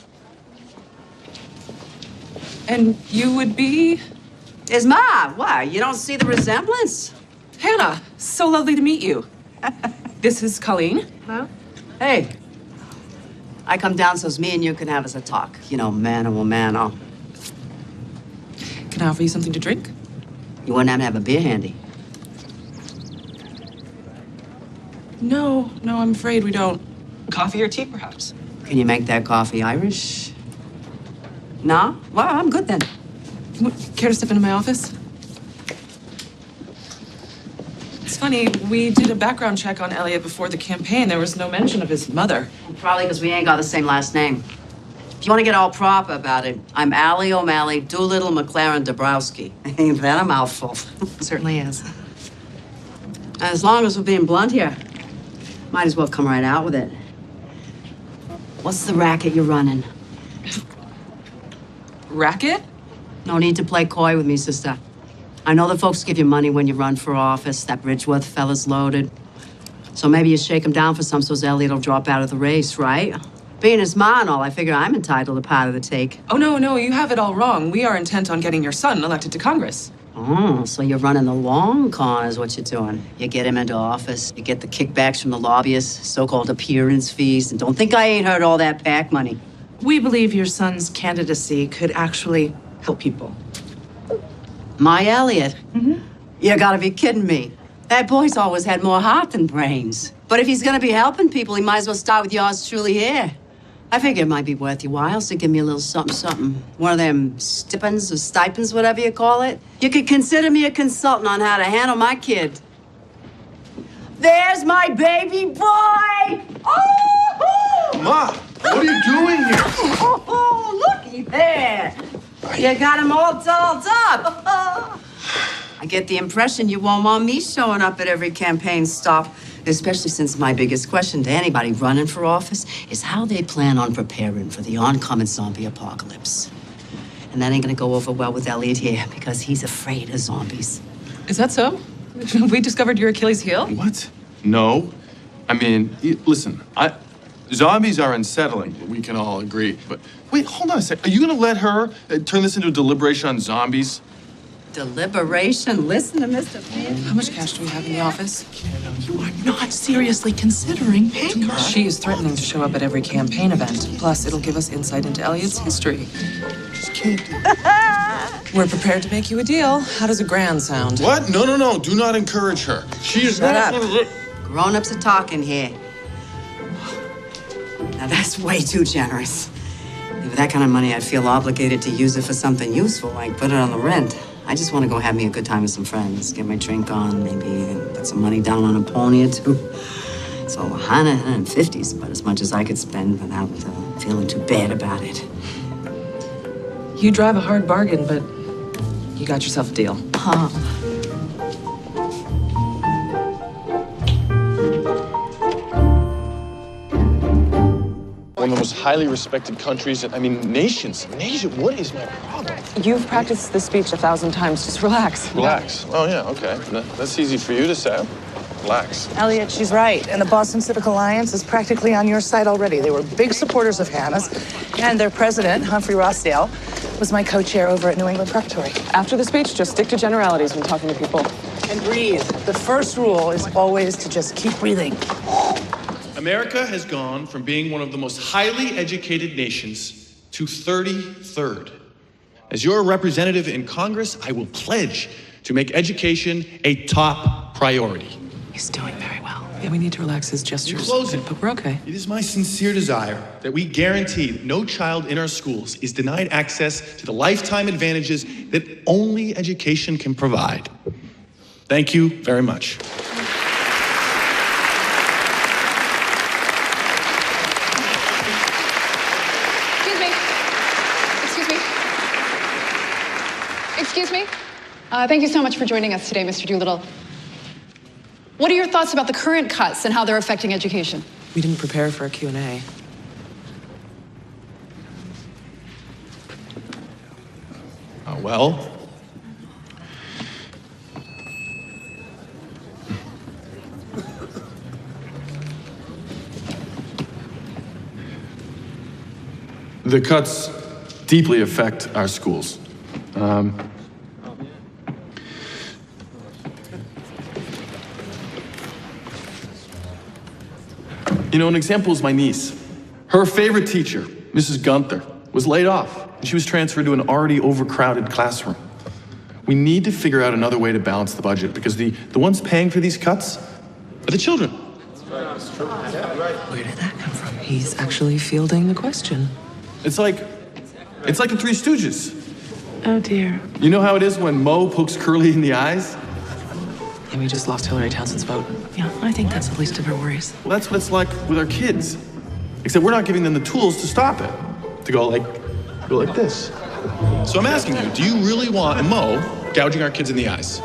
And you would be? His ma. Why? You don't see the resemblance? Hannah, so lovely to meet you. This is Colleen. Hello. Hey. I come down so's me and you can have us a talk. You know, mano a mano. Can I offer you something to drink? You wouldn't have to have a beer handy. No, I'm afraid we don't. Coffee or tea, perhaps? Can you make that coffee Irish? No? Well, I'm good then. Care to step into my office? It's funny, we did a background check on Elliot before the campaign. There was no mention of his mother. Probably because we ain't got the same last name. If you want to get all proper about it, I'm Allie O'Malley Doolittle McLaren Dabrowski. Ain't that a mouthful? Certainly is. As long as we're being blunt here, might as well come right out with it. What's the racket you're running? Racket? No need to play coy with me, sister. I know the folks give you money when you run for office. That Bridgeworth fella's loaded. So maybe you shake him down for some so's Elliot will drop out of the race, right? Being his ma and all, I figure I'm entitled to part of the take. Oh, no, you have it all wrong. We are intent on getting your son elected to Congress. Oh, so you're running the long con is what you're doing. You get him into office, you get the kickbacks from the lobbyists, so-called appearance fees, and don't think I ain't heard all that PAC money. We believe your son's candidacy could actually help people. My Elliot? Mm-hmm. You gotta be kidding me. That boy's always had more heart than brains. But if he's gonna be helping people, he might as well start with yours truly here. I figure it might be worth your while, so give me a little something. One of them stipends or stipends, whatever you call it. You could consider me a consultant on how to handle my kid. There's my baby boy! Oh! Ma, what are you doing here? Oh, looky there. You got him all dolled up. I get the impression you won't want me showing up at every campaign stop, especially since my biggest question to anybody running for office is how they plan on preparing for the oncoming zombie apocalypse. And that ain't gonna go over well with Elliot here because he's afraid of zombies. Is that so? We discovered your Achilles heel? What? No. I mean, listen, zombies are unsettling. We can all agree. But wait, hold on a sec. Are you going to let her turn this into a deliberation on zombies? Deliberation? Listen to Mr. Finn. How much cash do we have in the office? You are not seriously considering paying her. She is threatening to show up at every campaign event. Plus, it'll give us insight into Elliot's history. Just can't do that. We're prepared to make you a deal. How does a grand sound? What? No. Do not encourage her. She is Shut not... up. Grown-ups are talking here. Now, that's way too generous. With that kind of money, I'd feel obligated to use it for something useful, like put it on the rent. I just want to go have me a good time with some friends, get my drink on, maybe put some money down on a pony or two. So $150 is about as much as I could spend without feeling too bad about it. You drive a hard bargain, but you got yourself a deal. One of the most highly respected countries, nations. What is my problem? You've practiced this speech 1,000 times. Just relax. Relax. Oh, yeah, okay. That's easy for you to say. Relax. Elliot, she's right. And the Boston Civic Alliance is practically on your side already. They were big supporters of Hannah's. And their president, Humphrey Rossdale, was my co-chair over at New England Preparatory. After the speech, just stick to generalities when talking to people. and breathe. The first rule is always to just keep breathing. America has gone from being one of the most highly educated nations to 33rd. As your representative in Congress, I will pledge to make education a top priority. He's doing very well. Yeah, we need to relax his gestures. In closing, but we're okay. It is my sincere desire that we guarantee that no child in our schools is denied access to the lifetime advantages that only education can provide. Thank you very much. Excuse me? Thank you so much for joining us today, Mr. Doolittle. What are your thoughts about the current cuts and how they're affecting education? We didn't prepare for a Q&A. Well, the cuts deeply affect our schools. You know, an example is my niece. Her favorite teacher, Mrs. Gunther, was laid off, and she was transferred to an already overcrowded classroom. We need to figure out another way to balance the budget, because the ones paying for these cuts are the children. Where did that come from? He's actually fielding the question. It's like the Three Stooges. Oh, dear. You know how it is when Mo pokes Curly in the eyes? And we just lost Hillary Townsend's vote. Yeah, I think that's the least of our worries. Well, that's what it's like with our kids. Except we're not giving them the tools to stop it. To go like this. So I'm asking you, do you really want Mo gouging our kids in the eyes?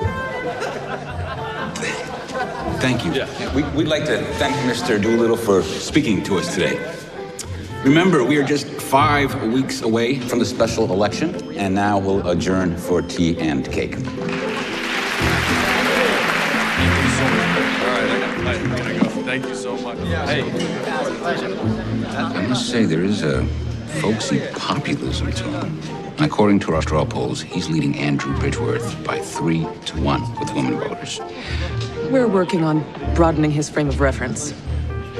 Thank you. Yeah. We'd like to thank Mr. Doolittle for speaking to us today. Remember, we are just 5 weeks away from the special election, and now we'll adjourn for tea and cake. Thank you so much. Hey. I must say, there is a folksy populism to him. And according to our straw polls, he's leading Andrew Bridgeworth by 3-1 with women voters. We're working on broadening his frame of reference.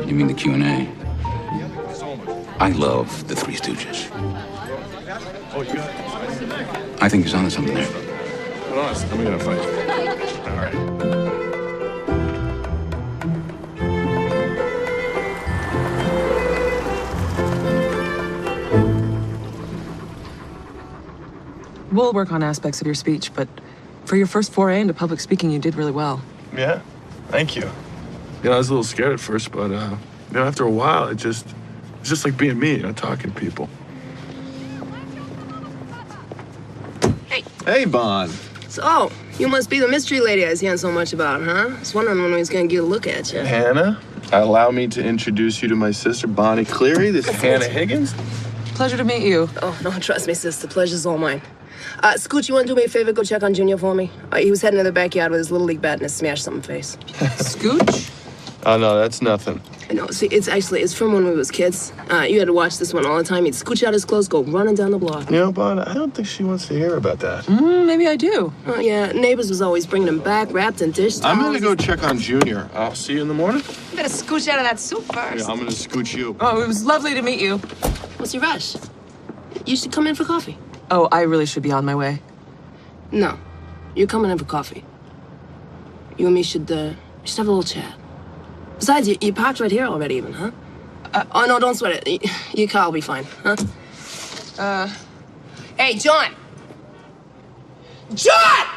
You mean the Q&A? I love the Three Stooges. Oh, you got it. I think he's onto something there. But honest, I'm gonna fight. All right. We'll work on aspects of your speech, but for your first foray into public speaking, you did really well. Yeah, thank you. You know, I was a little scared at first, but you know, after a while, it's just like being me, you know, talking to people. Hey, Bon. So, you must be the mystery lady I was hearing so much about, huh? I was wondering when we was gonna get a look at you. Hannah, allow me to introduce you to my sister, Bonnie Cleary. This is Hannah Higgins. Pleasure to meet you. Oh, no, trust me, sis. The pleasure's all mine. Scooch, you want to do me a favor? Go check on Junior for me. He was heading to the backyard with his Little League bat and a smashed something face. Scooch? Oh, no, that's nothing. No, see, it's from when we was kids. You had to watch this one all the time. He'd scooch out his clothes, go running down the block. You know, Bon, I don't think she wants to hear about that. Maybe I do. Oh, yeah, neighbors was always bringing him back, wrapped in dish towels. I'm gonna go check on Junior. I'll see you in the morning. You better scooch out of that soup first. Yeah, I'm gonna scooch you. Oh, it was lovely to meet you. What's your rush? You should come in for coffee. Oh, I really should be on my way. No, you're coming in for coffee. You and me should have a little chat. Besides, you parked right here already even, huh? Oh, no, don't sweat it. Your car will be fine, huh? Hey, John! John!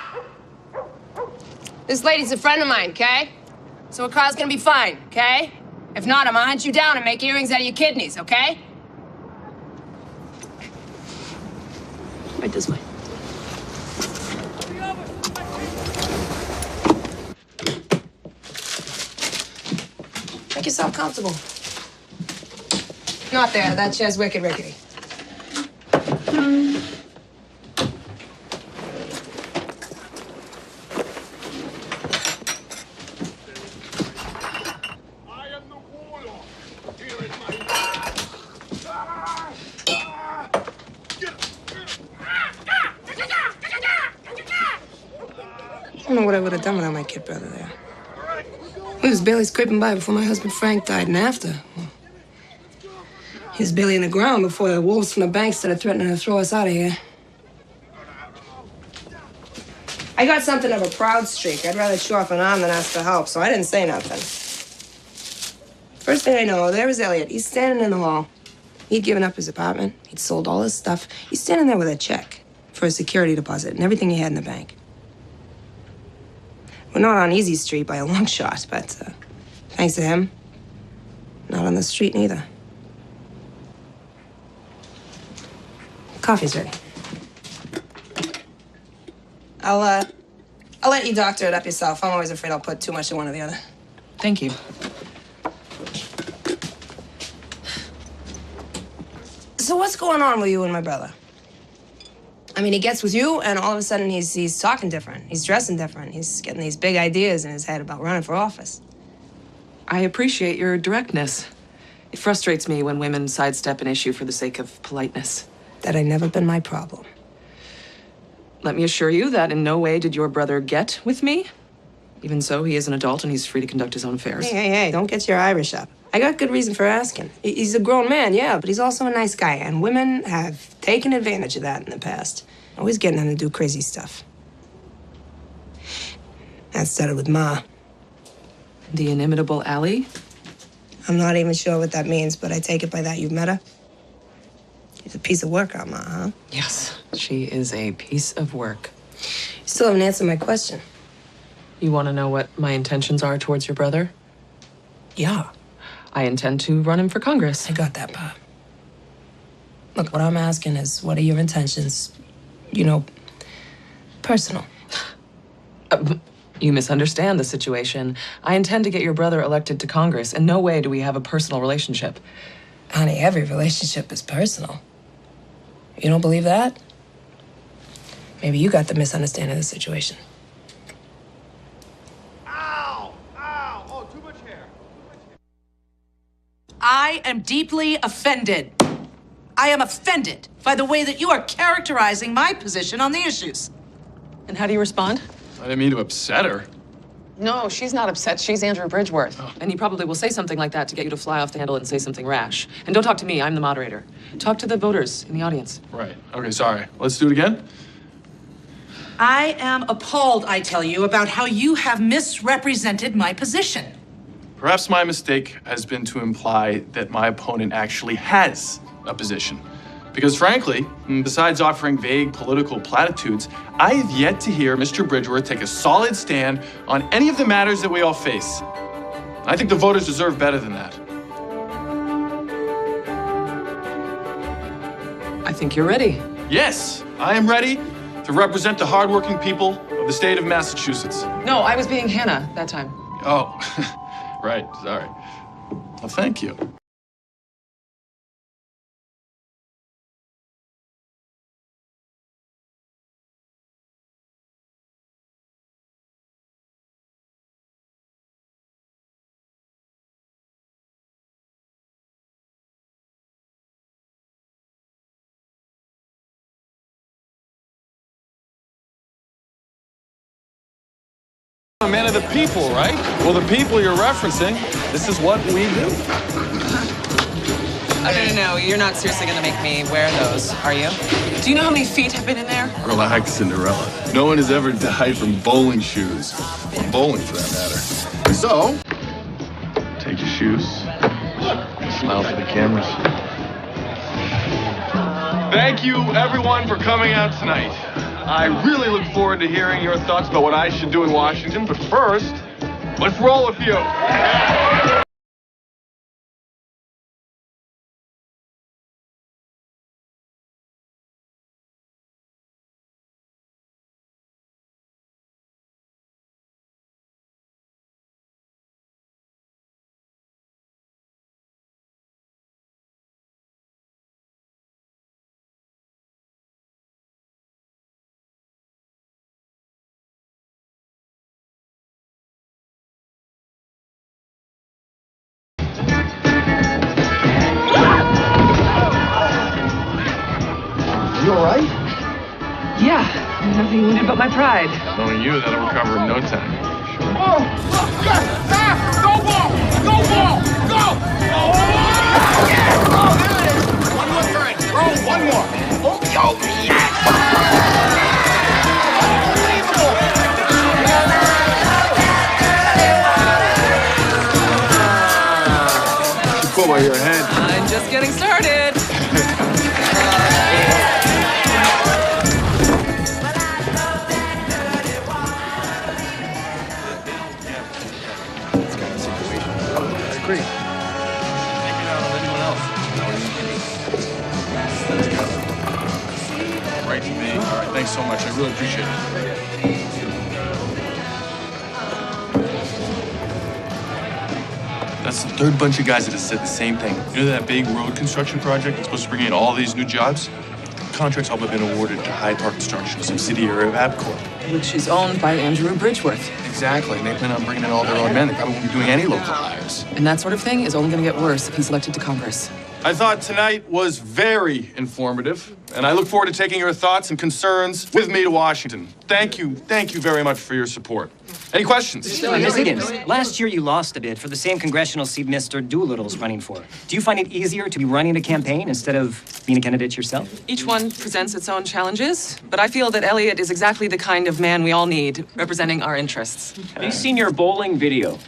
This lady's a friend of mine, okay? So her car's gonna be fine, okay? If not, I'm gonna hunt you down and make earrings out of your kidneys, okay? Right this way. Make yourself comfortable. Not there. That chair's wicked rickety. don't know what I would have done without my kid brother there. He was barely scraping by before my husband Frank died, and after. He was barely in the ground before the wolves from the bank started threatening to throw us out of here. I got something of a proud streak. I'd rather chew off an arm than ask for help, so I didn't say nothing. First thing I know, there was Elliot. He's standing in the hall. He'd given up his apartment. He'd sold all his stuff. He's standing there with a check for a security deposit and everything he had in the bank. We're not on Easy Street by a long shot, but thanks to him, not on the street neither. Coffee's ready. I'll let you doctor it up yourself. I'm always afraid I'll put too much in one or the other. Thank you. So what's going on with you and my brother? I mean, he gets with you, and all of a sudden he's talking different. He's dressing different. He's getting these big ideas in his head about running for office. I appreciate your directness. It frustrates me when women sidestep an issue for the sake of politeness. That had never been my problem. Let me assure you that in no way did your brother get with me. Even so, he is an adult and he's free to conduct his own affairs. Hey, don't get your Irish up. I got good reason for asking. He's a grown man, yeah, but he's also a nice guy, and women have taken advantage of that in the past. Always getting him to do crazy stuff. That started with Ma. The inimitable Allie? I'm not even sure what that means, but I take it by that you've met her. She's a piece of work, Ma, huh? Yes, she is a piece of work. You still haven't answered my question. You want to know what my intentions are towards your brother? Yeah. I intend to run him for Congress. I got that, Pa. Look, what I'm asking is, what are your intentions? You know, personal. You misunderstand the situation. I intend to get your brother elected to Congress. In no way do we have a personal relationship. Honey, every relationship is personal. You don't believe that? Maybe you got the misunderstanding of the situation. I am deeply offended. I am offended by the way that you are characterizing my position on the issues. And how do you respond? I didn't mean to upset her. No, she's not upset. She's Andrew Bridgeworth. Oh. And he probably will say something like that to get you to fly off the handle and say something rash. And don't talk to me. I'm the moderator. Talk to the voters in the audience. Right. Okay, sorry. Let's do it again. I am appalled, I tell you, about how you have misrepresented my position. Perhaps my mistake has been to imply that my opponent actually has a position. Because frankly, besides offering vague political platitudes, I have yet to hear Mr. Bridgeworth take a solid stand on any of the matters that we all face. I think the voters deserve better than that. I think you're ready. Yes, I am ready to represent the hardworking people of the state of Massachusetts. No, I was being Hannah that time. Oh, right, sorry. Well, thank you. A man of the people, right? Well, the people you're referencing, this is what we do. No, you're not seriously gonna make me wear those, are you? Do you know how many feet have been in there? Relax, Cinderella. No one has ever died from bowling shoes. Or bowling, for that matter. So, take your shoes. Smile for the cameras. Thank you, everyone, for coming out tonight. I really look forward to hearing your thoughts about what I should do in Washington, but first, let's roll a few. You all right? Yeah. Nothing wounded but my pride. Knowing you, that'll recover in no time. Oh, yes! Go ball! Go ball! Go! Oh, yeah! Oh, there it is! One more turn. Throw one more. Oh, yo, yes! Football, you're ahead. I'm just getting started. That's great. Take it out on anyone else. Let's go. Right to me. All right, thanks so much. I really appreciate it. That's the third bunch of guys that have said the same thing. You know that big road construction project that's supposed to bring in all these new jobs? Contracts all but been awarded to Hyde Park Construction, a subsidiary of AbCorp. Which is owned by Andrew Bridgeworth. Exactly, and they plan on bringing in all their own men. They probably won't be doing any local hires. And that sort of thing is only going to get worse if he's elected to Congress. I thought tonight was very informative, and I look forward to taking your thoughts and concerns with me to Washington. Thank you very much for your support. Any questions? Ms. Higgins, last year you lost a bid for the same congressional seat Mr. Doolittle's running for. Do you find it easier to be running a campaign instead of being a candidate yourself? Each one presents its own challenges, but I feel that Elliot is exactly the kind of man we all need, representing our interests. Have you seen your bowling video?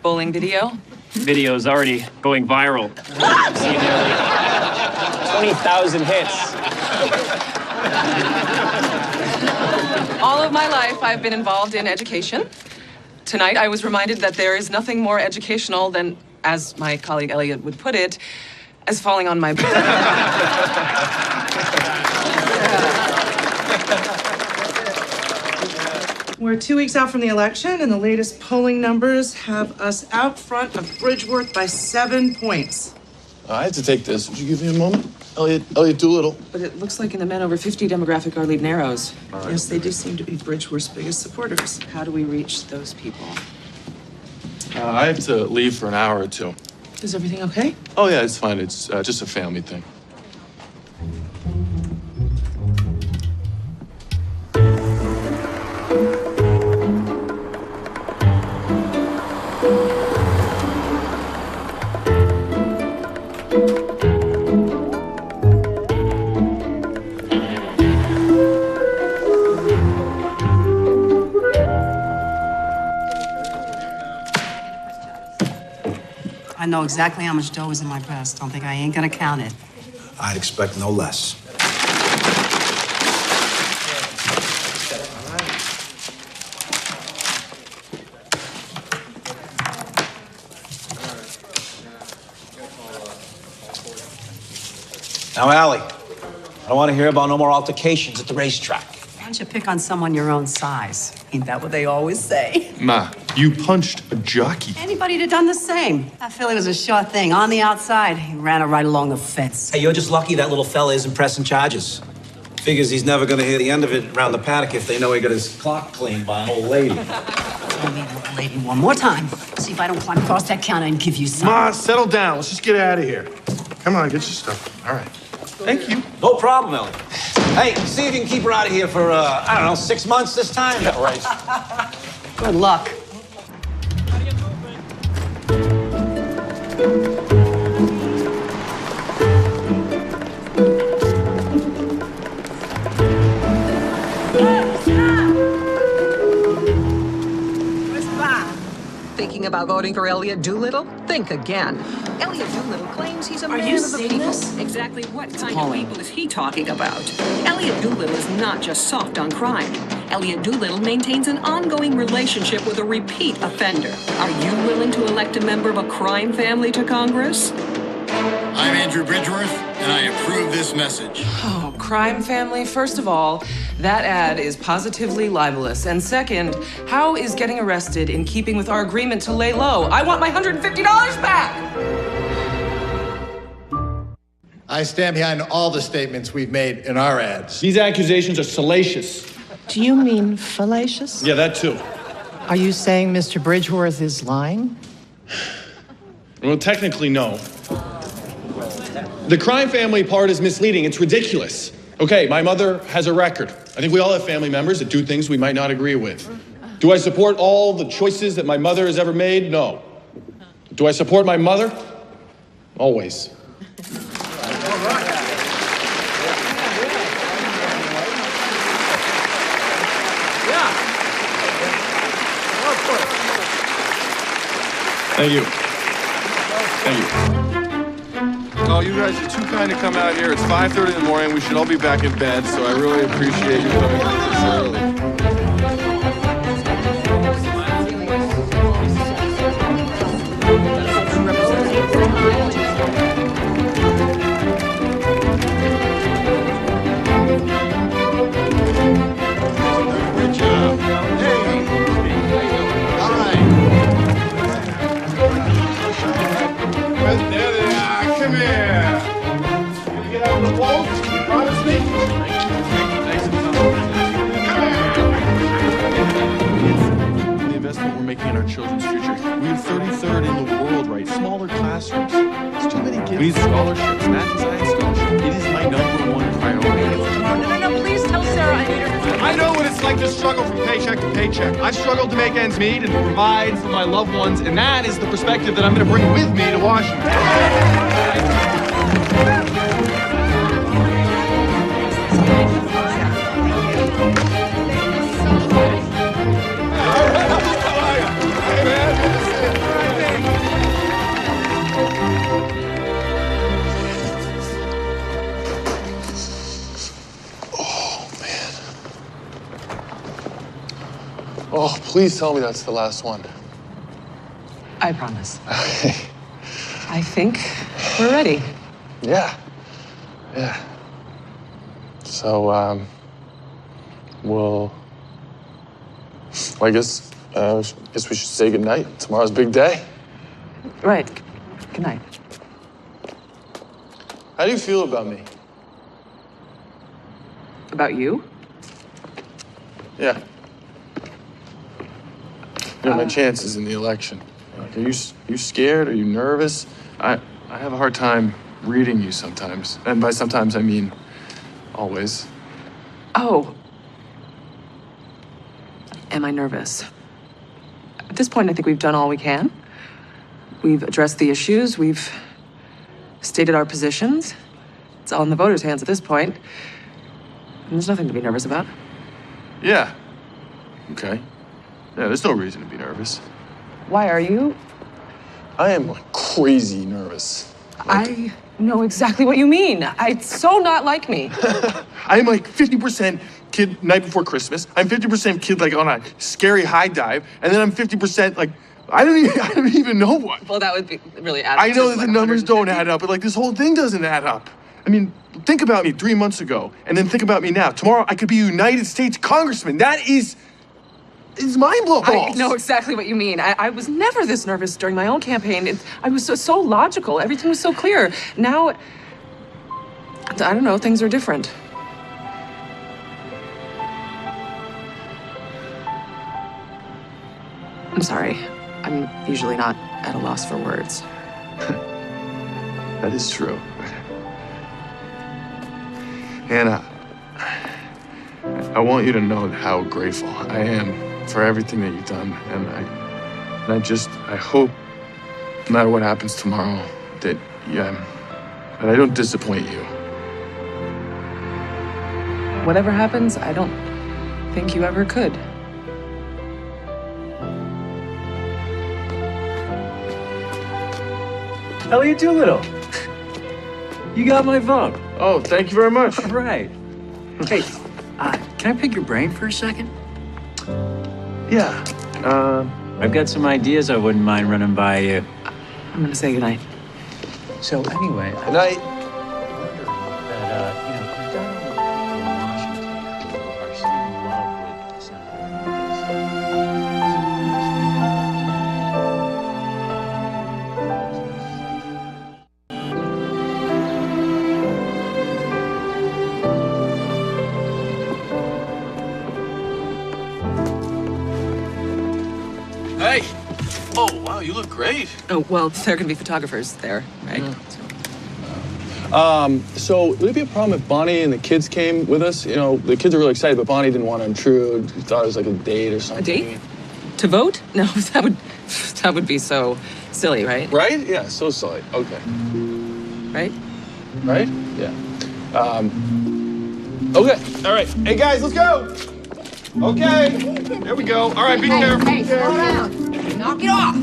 Bowling video? Video's already going viral. I've seen nearly 20,000 hits. All of my life, I've been involved in education. Tonight, I was reminded that there is nothing more educational than, as my colleague Elliot would put it, as falling on my We're 2 weeks out from the election, and the latest polling numbers have us out front of Bridgeworth by 7 points. I had to take this. Would you give me a moment? Elliot Doolittle. But it looks like in the men over 50 demographic, our lead narrows. Right. Yes, they do seem to be Bridgeworth's biggest supporters. How do we reach those people? I have to leave for an hour or two. Is everything okay? Oh, yeah, it's fine. It's just a family thing. I know exactly how much dough is in my purse. Don't think I ain't gonna count it. I'd expect no less. Now, Allie, I don't want to hear about no more altercations at the racetrack. Why don't you pick on someone your own size? Ain't that what they always say? Ma, you punched a jockey. Anybody'd have done the same. That filly was a sure thing. On the outside, he ran her right along the fence. Hey, you're just lucky that little fella isn't pressing charges. Figures he's never going to hear the end of it around the paddock if they know he got his clock cleaned by an old lady. Tell me old lady one more time. See if I don't climb across that counter and give you some. Ma, settle down. Let's just get out of here. Come on, get your stuff. All right. Thank you. No problem, Ellie. Hey, see if you can keep her out of here for, I don't know, 6 months this time? Yeah, right. Good luck. Thinking about voting for Elliot Doolittle? Think again. Elliot Doolittle claims he's a man of the people. Exactly what kind of people is he talking about? Elliot Doolittle is not just soft on crime. Elliot Doolittle maintains an ongoing relationship with a repeat offender. Are you willing to elect a member of a crime family to Congress? I'm Andrew Bridgeworth, and I approve this message. Oh, crime family, first of all, that ad is positively libelous. And second, how is getting arrested in keeping with our agreement to lay low? I want my $150 back! I stand behind all the statements we've made in our ads. These accusations are salacious. Do you mean fallacious? Yeah, that too. Are you saying Mr. Bridgeworth is lying? Well, technically, no. The crime family part is misleading. It's ridiculous. Okay, my mother has a record. I think we all have family members that do things we might not agree with. Do I support all the choices that my mother has ever made? No. Do I support my mother? Always. Thank you. Thank you. Oh, you guys are too kind to come out here. It's 5:30 in the morning. We should all be back in bed, so I really appreciate you coming this early. Good job. Hey. All right. There they are. Come here. Can you get out of the boat? You promise me? The investment we're making in our children's future. We're 33rd in the world, right? Smaller classrooms. There's too many kids. We need scholarships, math design scholarship. It is my #1 priority. No, please tell Sarah I need her. I know what it's like to struggle from paycheck to paycheck. I've struggled to make ends meet and to provide for my loved ones, and that is the perspective that I'm going to bring with me to Washington. Oh, please tell me that's the last one. I promise. I think we're ready. Yeah. So, I guess we should say goodnight. Tomorrow's a big day. Right. Good night. How do you feel about me? About you? Yeah. You know, my chances in the election. Like, are you scared? Are you nervous? I have a hard time reading you sometimes. And by sometimes, I mean always. Oh. Am I nervous? At this point, I think we've done all we can. We've addressed the issues. We've stated our positions. It's all in the voters' hands at this point. And there's nothing to be nervous about. Yeah. Okay. Yeah, there's no reason to be nervous. Why are you? I am like crazy nervous. I know exactly what you mean. It's so not like me. I'm like 50% kid night before Christmas. I'm 50% kid like on a scary high dive, and then I'm 50% like I don't even know what. Well, that would be really add up. I know that the numbers don't add up, but like this whole thing doesn't add up. I mean, think about me 3 months ago, and then think about me now. Tomorrow, I could be a United States congressman. That is mind-blowing. I know exactly what you mean. I was never this nervous during my own campaign. I was so logical. Everything was so clear. Now, I don't know, things are different. I'm sorry. I'm usually not at a loss for words. That is true. Hannah, I want you to know how grateful I am for everything that you've done, and I hope, no matter what happens tomorrow, that I don't disappoint you. Whatever happens, I don't think you ever could. Elliot Doolittle. You got my vote. Oh, thank you very much. All right. Hey, can I pick your brain for a second? Yeah. I've got some ideas I wouldn't mind running by you. I'm gonna say goodnight. So anyway, good night. Hey! Oh, wow, you look great. Oh, well, there can be photographers there, right? So would it be a problem if Bonnie and the kids came with us? You know, the kids are really excited, but Bonnie didn't want to intrude. She thought it was like a date or something. A date? To vote? No, that would be so silly, right? Right? Yeah, so silly. Okay. Right? Right? Yeah. Okay. All right. Hey guys, let's go. Okay. There we go. All right, be careful. Hey, slow down. Knock it off.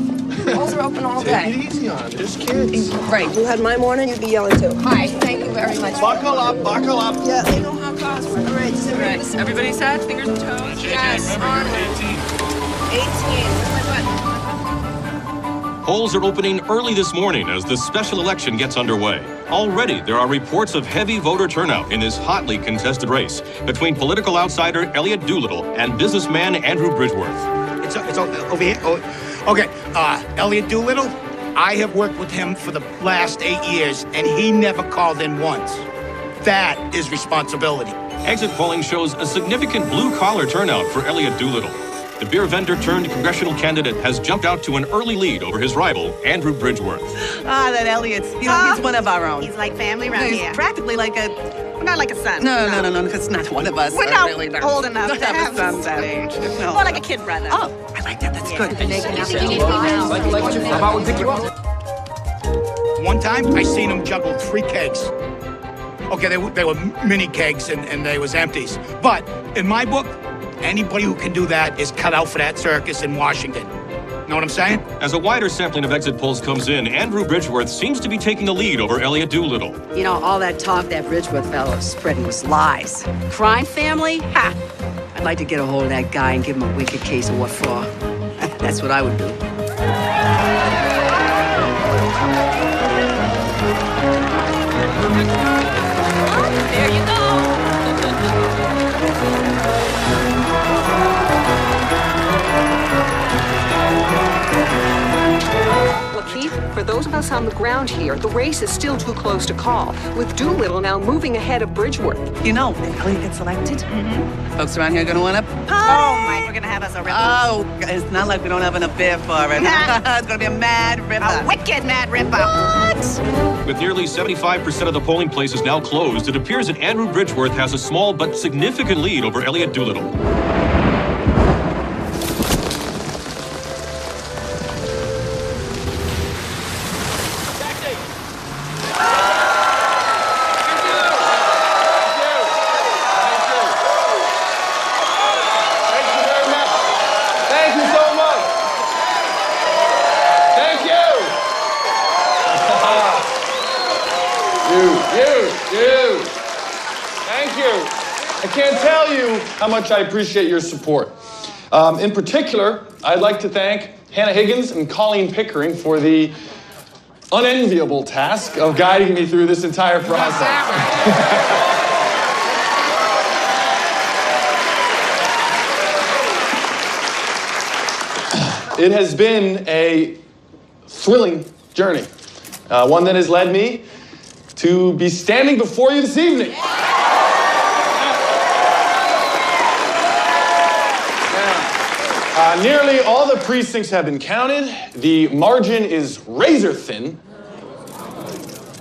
Polls are open all day. Take it easy on them. There's kids. Right. You had my morning, you'd be yelling too. Hi, thank you very much. Buckle up, buckle up. Yeah, they know how cars work. All right, just Right. Everybody set? Fingers and toes? Yes, on 18. Where's my button? Polls are opening early this morning as the special election gets underway. Already, there are reports of heavy voter turnout in this hotly contested race between political outsider Elliot Doolittle and businessman Andrew Bridgeworth. It's over here. Oh, okay, Elliot Doolittle, I have worked with him for the last 8 years, and he never called in once. That is responsibility. Exit polling shows a significant blue-collar turnout for Elliot Doolittle. The beer vendor turned congressional candidate has jumped out to an early lead over his rival, Andrew Bridgeworth. That Elliot's, he's one of our own. He's like family around He's here. practically like a... We're not like a son. No, it's not one of us. We're not old enough Don't to have have a son this that stage. age. No. More like a kid brother. Oh, I like that. That's good. How about we pick you up? One time, I seen him juggle 3 kegs. Okay, they were mini kegs and they was empties. But in my book, anybody who can do that is cut out for that circus in Washington. Know what I'm saying? As a wider sampling of exit polls comes in, Andrew Bridgeworth seems to be taking the lead over Elliot Doolittle. You know, all that talk that Bridgeworth fellow was spreading was lies. Crime family? Ha! I'd like to get a hold of that guy and give him a wicked case of what for. That's what I would do. There you go. Well, Keith, for those of us on the ground here, the race is still too close to call, with Doolittle now moving ahead of Bridgeworth. You know, if Elliot gets elected, folks around here are going to want to Oh, my, we're going to have us a ripper. Oh, it's not like we don't have enough beer for it. It's going to be a mad ripper. A wicked mad ripper. What? With nearly 75% of the polling places now closed, it appears that Andrew Bridgeworth has a small but significant lead over Elliot Doolittle. You. Thank you. I can't tell you how much I appreciate your support. In particular, I'd like to thank Hannah Higgins and Colleen Pickering for the unenviable task of guiding me through this entire process. It has been a thrilling journey, one that has led me to be standing before you this evening. Nearly all the precincts have been counted. The margin is razor thin.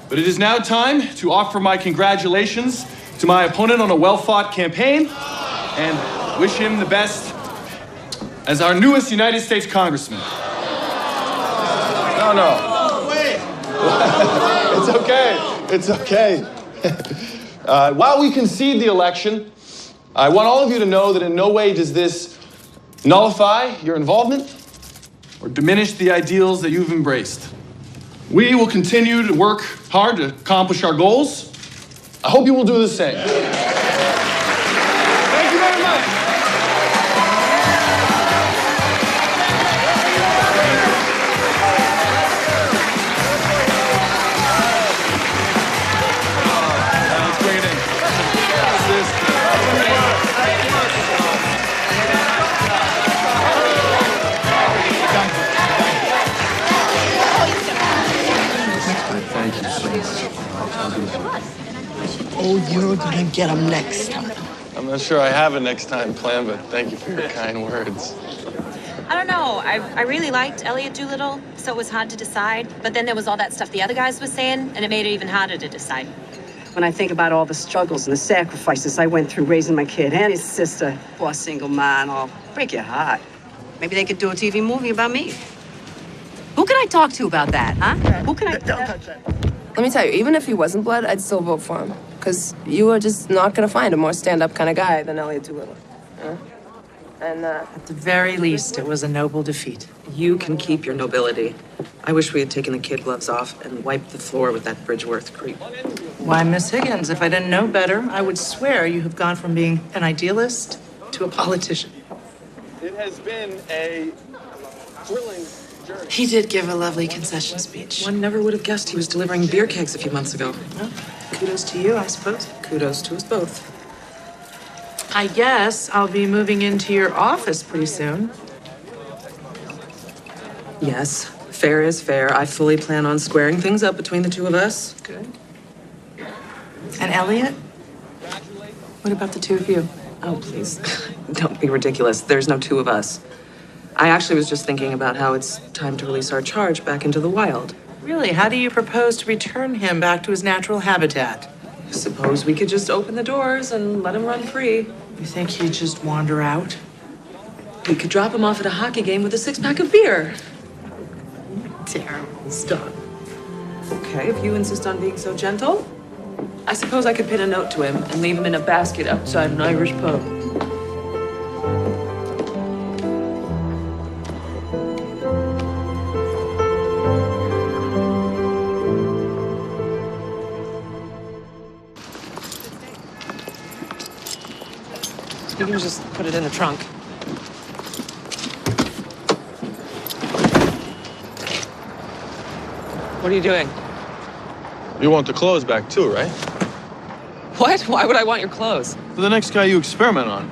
But it is now time to offer my congratulations to my opponent on a well-fought campaign and wish him the best as our newest United States Congressman. No. Wait. It's okay. It's okay. While we concede the election, I want all of you to know that in no way does this nullify your involvement or diminish the ideals that you've embraced. We will continue to work hard to accomplish our goals. I hope you will do the same. Thank you very much. Let's bring it in. Thank you so much. Oh, you're gonna get them next time. I'm not sure I have a next time plan, but thank you for your kind words. I don't know. I really liked Elliot Doolittle, so it was hard to decide. But then there was all that stuff the other guys were saying, and it made it even harder to decide. When I think about all the struggles and the sacrifices I went through raising my kid and his sister, poor single man, I'll break your heart. Maybe they could do a TV movie about me. Who can I talk to about that, huh? Who can I... Don't touch that. Let me tell you, even if he wasn't blood, I'd still vote for him. Because you are just not going to find a more stand-up kind of guy than Elliot Doolittle. And, At the very least, it was a noble defeat. You can keep your nobility. I wish we had taken the kid gloves off and wiped the floor with that Bridgeworth creep. Why, Miss Higgins, if I didn't know better, I would swear you have gone from being an idealist to a politician. It has been a thrilling journey. He did give a lovely concession speech. One never would have guessed he was delivering beer kegs a few months ago. Well, kudos to you, I suppose. Kudos to us both. I guess I'll be moving into your office pretty soon. Yes, fair is fair. I fully plan on squaring things up between the two of us. Good. And Elliot? What about the two of you? Oh, please. Don't be ridiculous. There's no two of us. I actually was just thinking about how it's time to release our charge back into the wild. Really? How do you propose to return him back to his natural habitat? Suppose we could just open the doors and let him run free. You think he'd just wander out? We could drop him off at a hockey game with a six-pack of beer. Terrible. Stop. Okay, if you insist on being so gentle, I suppose I could pin a note to him and leave him in a basket outside an Irish pub. You can just put it in the trunk. What are you doing? You want the clothes back too, right? What? Why would I want your clothes? For the next guy you experiment on.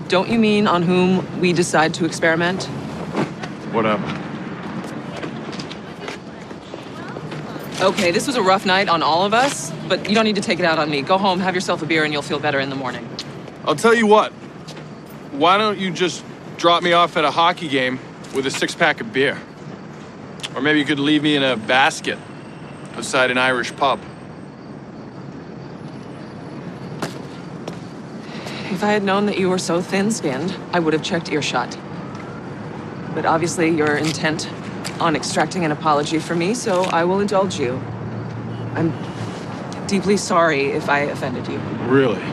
Don't you mean on whom we decide to experiment? Whatever. Okay, this was a rough night on all of us, but you don't need to take it out on me. Go home, have yourself a beer, and you'll feel better in the morning. I'll tell you what. Why don't you just drop me off at a hockey game with a six-pack of beer? Or maybe you could leave me in a basket outside an Irish pub. If I had known that you were so thin-skinned, I would have checked earshot. But obviously, you're intent on extracting an apology from me, so I will indulge you. I'm deeply sorry if I offended you. Really?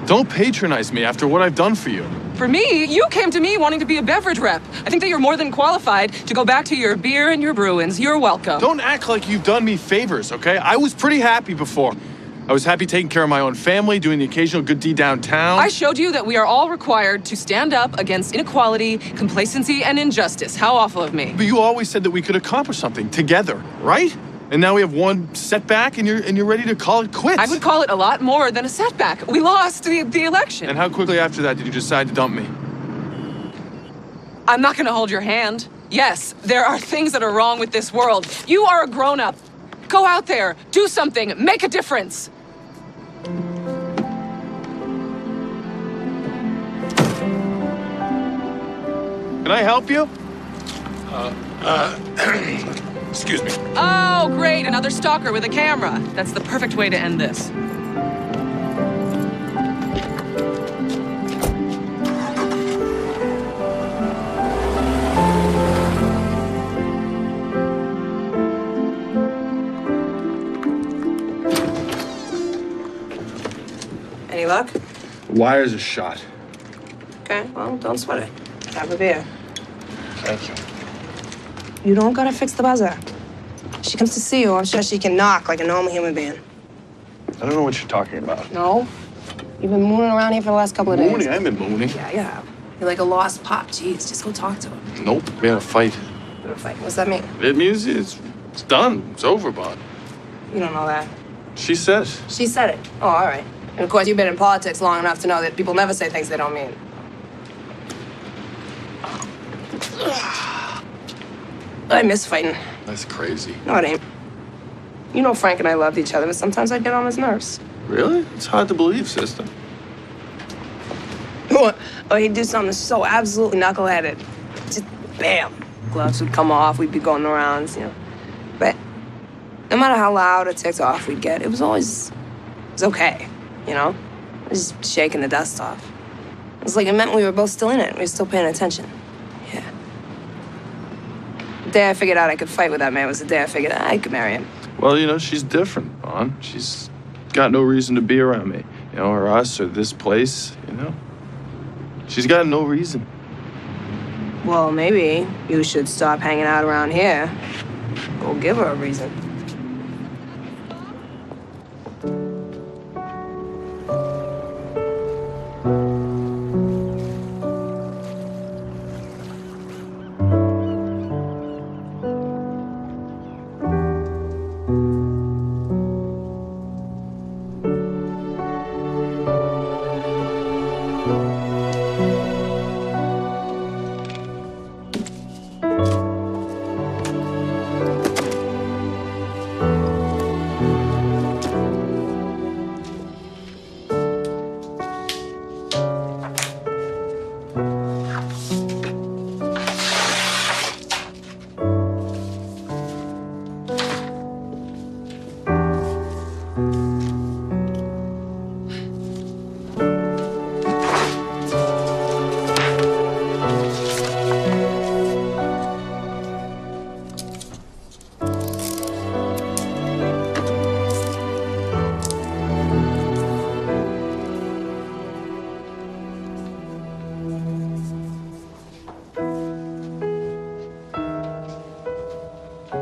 Don't patronize me after what I've done for you. For me, you came to me wanting to be a beverage rep. I think that you're more than qualified to go back to your beer and your Bruins. You're welcome. Don't act like you've done me favors, okay? I was pretty happy before. I was happy taking care of my own family, doing the occasional good deed downtown. I showed you that we are all required to stand up against inequality, complacency, and injustice. How awful of me. But you always said that we could accomplish something together, right? And now we have one setback and you're ready to call it quits. I would call it a lot more than a setback. We lost the election. And how quickly after that did you decide to dump me? I'm not gonna hold your hand. Yes, there are things that are wrong with this world. You are a grown-up. Go out there, do something, make a difference. Can I help you? Excuse me. Oh, great, another stalker with a camera. That's the perfect way to end this. Any luck? Wires are shot. Okay, well, don't sweat it. Have a beer. Thank you. You don't gotta fix the buzzer. She comes to see you, I'm sure she can knock like a normal human being. I don't know what you're talking about. No? You've been mooning around here for the last couple of days. Mooning? I haven't been mooning. Yeah, you have. You're like a lost pup. Jeez, just go talk to her. Nope. We had a fight. What a fight. What's that mean? It means it's done. It's over, Bob. You don't know that. She said it. She said it. Oh, all right. And of course, you've been in politics long enough to know that people never say things they don't mean. I miss fighting. That's crazy. No, it ain't. You know Frank and I loved each other, but sometimes I get on his nerves. Really? It's hard to believe, sister. Or he'd do something so absolutely knuckleheaded. Just bam, gloves would come off, we'd be going the rounds, you know. But no matter how loud or ticked off we'd get, it was okay, you know? It was just shaking the dust off. It was like it meant we were both still in it. We were still paying attention. Yeah. The day I figured out I could fight with that man was the day I figured out I could marry him. Well, you know, she's different, Vaughn. She's got no reason to be around me, you know, or us, or this place, you know. She's got no reason. Well, maybe you should stop hanging out around here. Go give her a reason.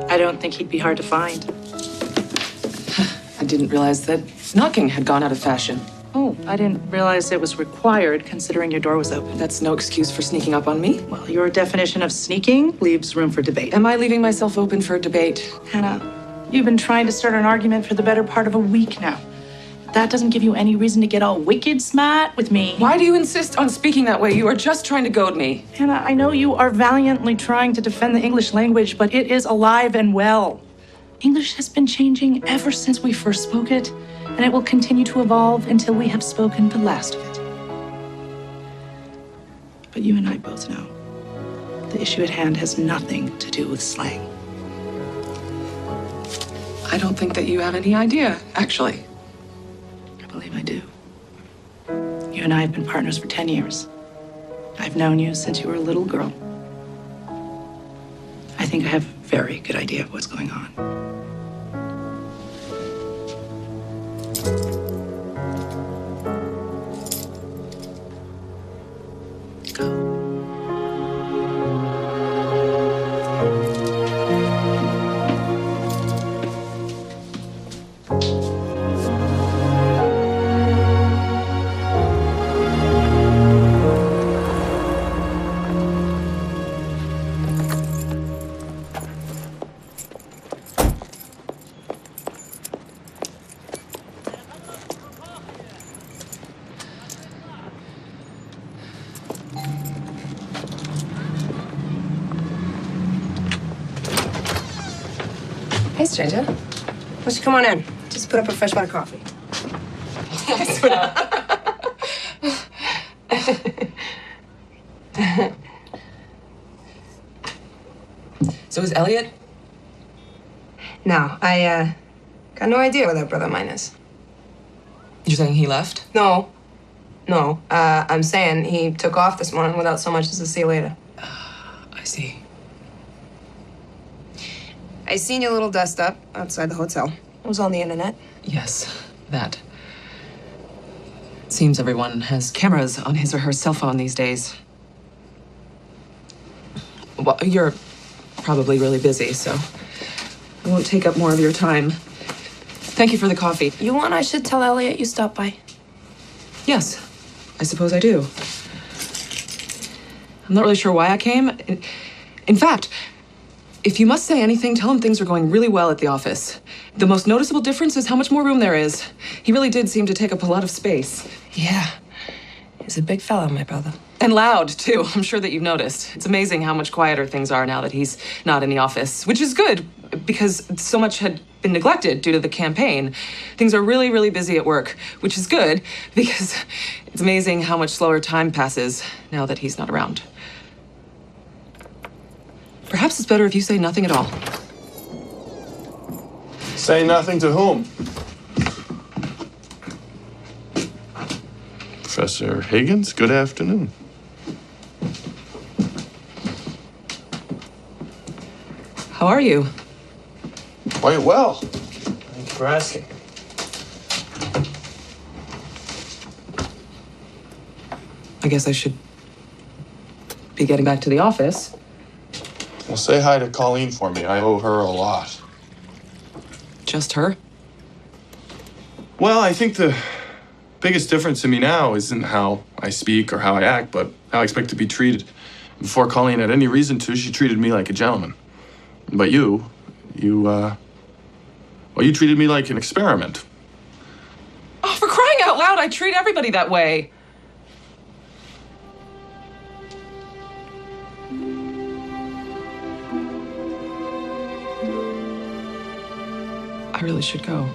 I don't think he'd be hard to find. I didn't realize that knocking had gone out of fashion. Oh, I didn't realize it was required considering your door was open. That's no excuse for sneaking up on me. Well, your definition of sneaking leaves room for debate. Am I leaving myself open for debate? Hannah, you've been trying to start an argument for the better part of a week now. That doesn't give you any reason to get all wicked smart with me. Why do you insist on speaking that way? You are just trying to goad me. Hannah, I know you are valiantly trying to defend the English language, but it is alive and well. English has been changing ever since we first spoke it, and it will continue to evolve until we have spoken the last of it. But you and I both know the issue at hand has nothing to do with slang. I don't think that you have any idea, actually. I believe I do. You and I have been partners for 10 years. I've known you since you were a little girl. I think I have a very good idea of what's going on. Hey, stranger. Why don't you come on in? Just put up a fresh pot of coffee. So is Elliot? No, I got no idea where that brother of mine is. You're saying he left? No. I'm saying he took off this morning without so much as a see you later. I see. I seen your little dust up outside the hotel. It was on the internet. Yes, that. It seems everyone has cameras on his or her cell phone these days. Well, you're probably really busy, so I won't take up more of your time. Thank you for the coffee. You want I should tell Elliot you stopped by? Yes, I suppose I do. I'm not really sure why I came. In fact, if you must say anything, tell him things are going really well at the office. The most noticeable difference is how much more room there is. He really did seem to take up a lot of space. Yeah. He's a big fella, my brother. And loud, too. I'm sure that you've noticed. It's amazing how much quieter things are now that he's not in the office, which is good because so much had been neglected due to the campaign. Things are really, really busy at work, which is good because it's amazing how much slower time passes now that he's not around. Perhaps it's better if you say nothing at all. Say nothing to whom? Professor Higgins, good afternoon. How are you? Quite well. Thanks for asking. I guess I should be getting back to the office. Well, say hi to Colleen for me. I owe her a lot. Just her? Well, I think the biggest difference in me now isn't how I speak or how I act, but how I expect to be treated. Before Colleen had any reason to, she treated me like a gentleman. But you treated me like an experiment. Oh, for crying out loud, I treat everybody that way. I really should go.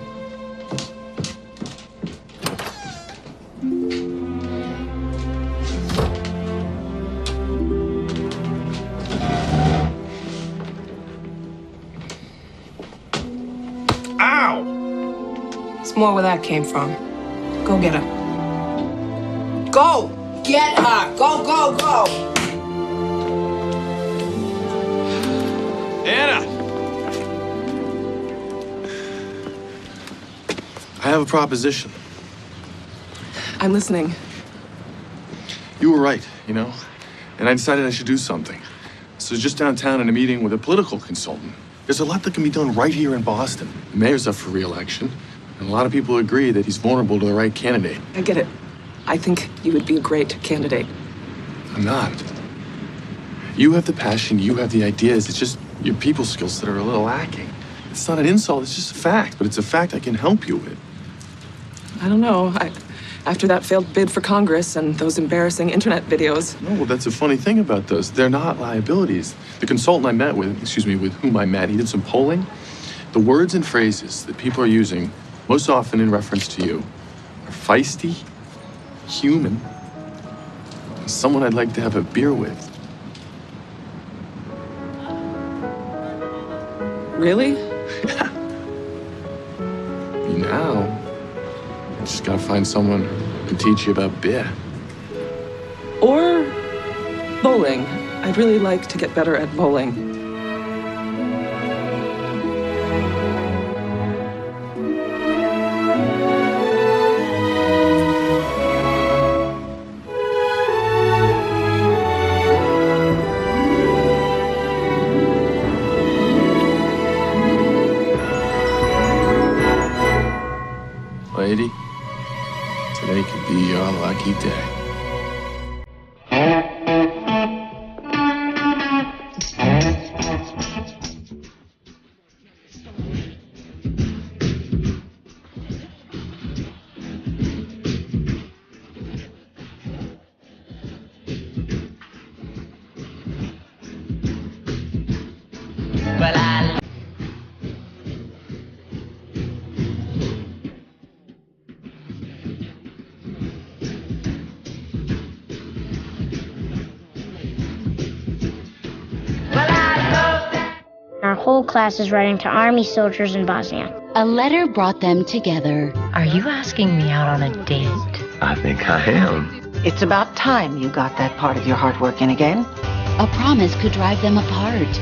Ow! It's more where that came from. Go get her. Go! Get her! Go, go, go! Anna! I have a proposition. I'm listening. You were right, you know? And I decided I should do something. So just downtown in a meeting with a political consultant. There's a lot that can be done right here in Boston. The mayor's up for re-election, and a lot of people agree that he's vulnerable to the right candidate. I get it. I think you would be a great candidate. I'm not. You have the passion, you have the ideas. It's just your people skills that are a little lacking. It's not an insult, it's just a fact, but it's a fact I can help you with. I don't know. After that failed bid for Congress and those embarrassing internet videos. No, well, that's the funny thing about those. They're not liabilities. The consultant I met with, with whom I met, he did some polling. The words and phrases that people are using, most often in reference to you, are feisty, human, and someone I'd like to have a beer with. Really? Yeah. Now, I just gotta find someone who can teach you about beer. Or bowling. I'd really like to get better at bowling. Lady, today could be your lucky day. Our whole class is writing to army soldiers in Bosnia. A letter brought them together. Are you asking me out on a date? I think I am. It's about time you got that part of your heart working again. A promise could drive them apart.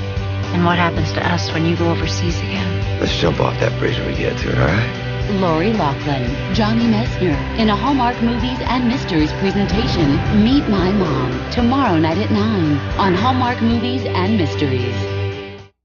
And what happens to us when you go overseas again? Let's jump off that bridge when we get to it, all right? Lori Loughlin, Johnny Messner, in a Hallmark Movies and Mysteries presentation, Meet My Mom, tomorrow night at 9 on Hallmark Movies and Mysteries.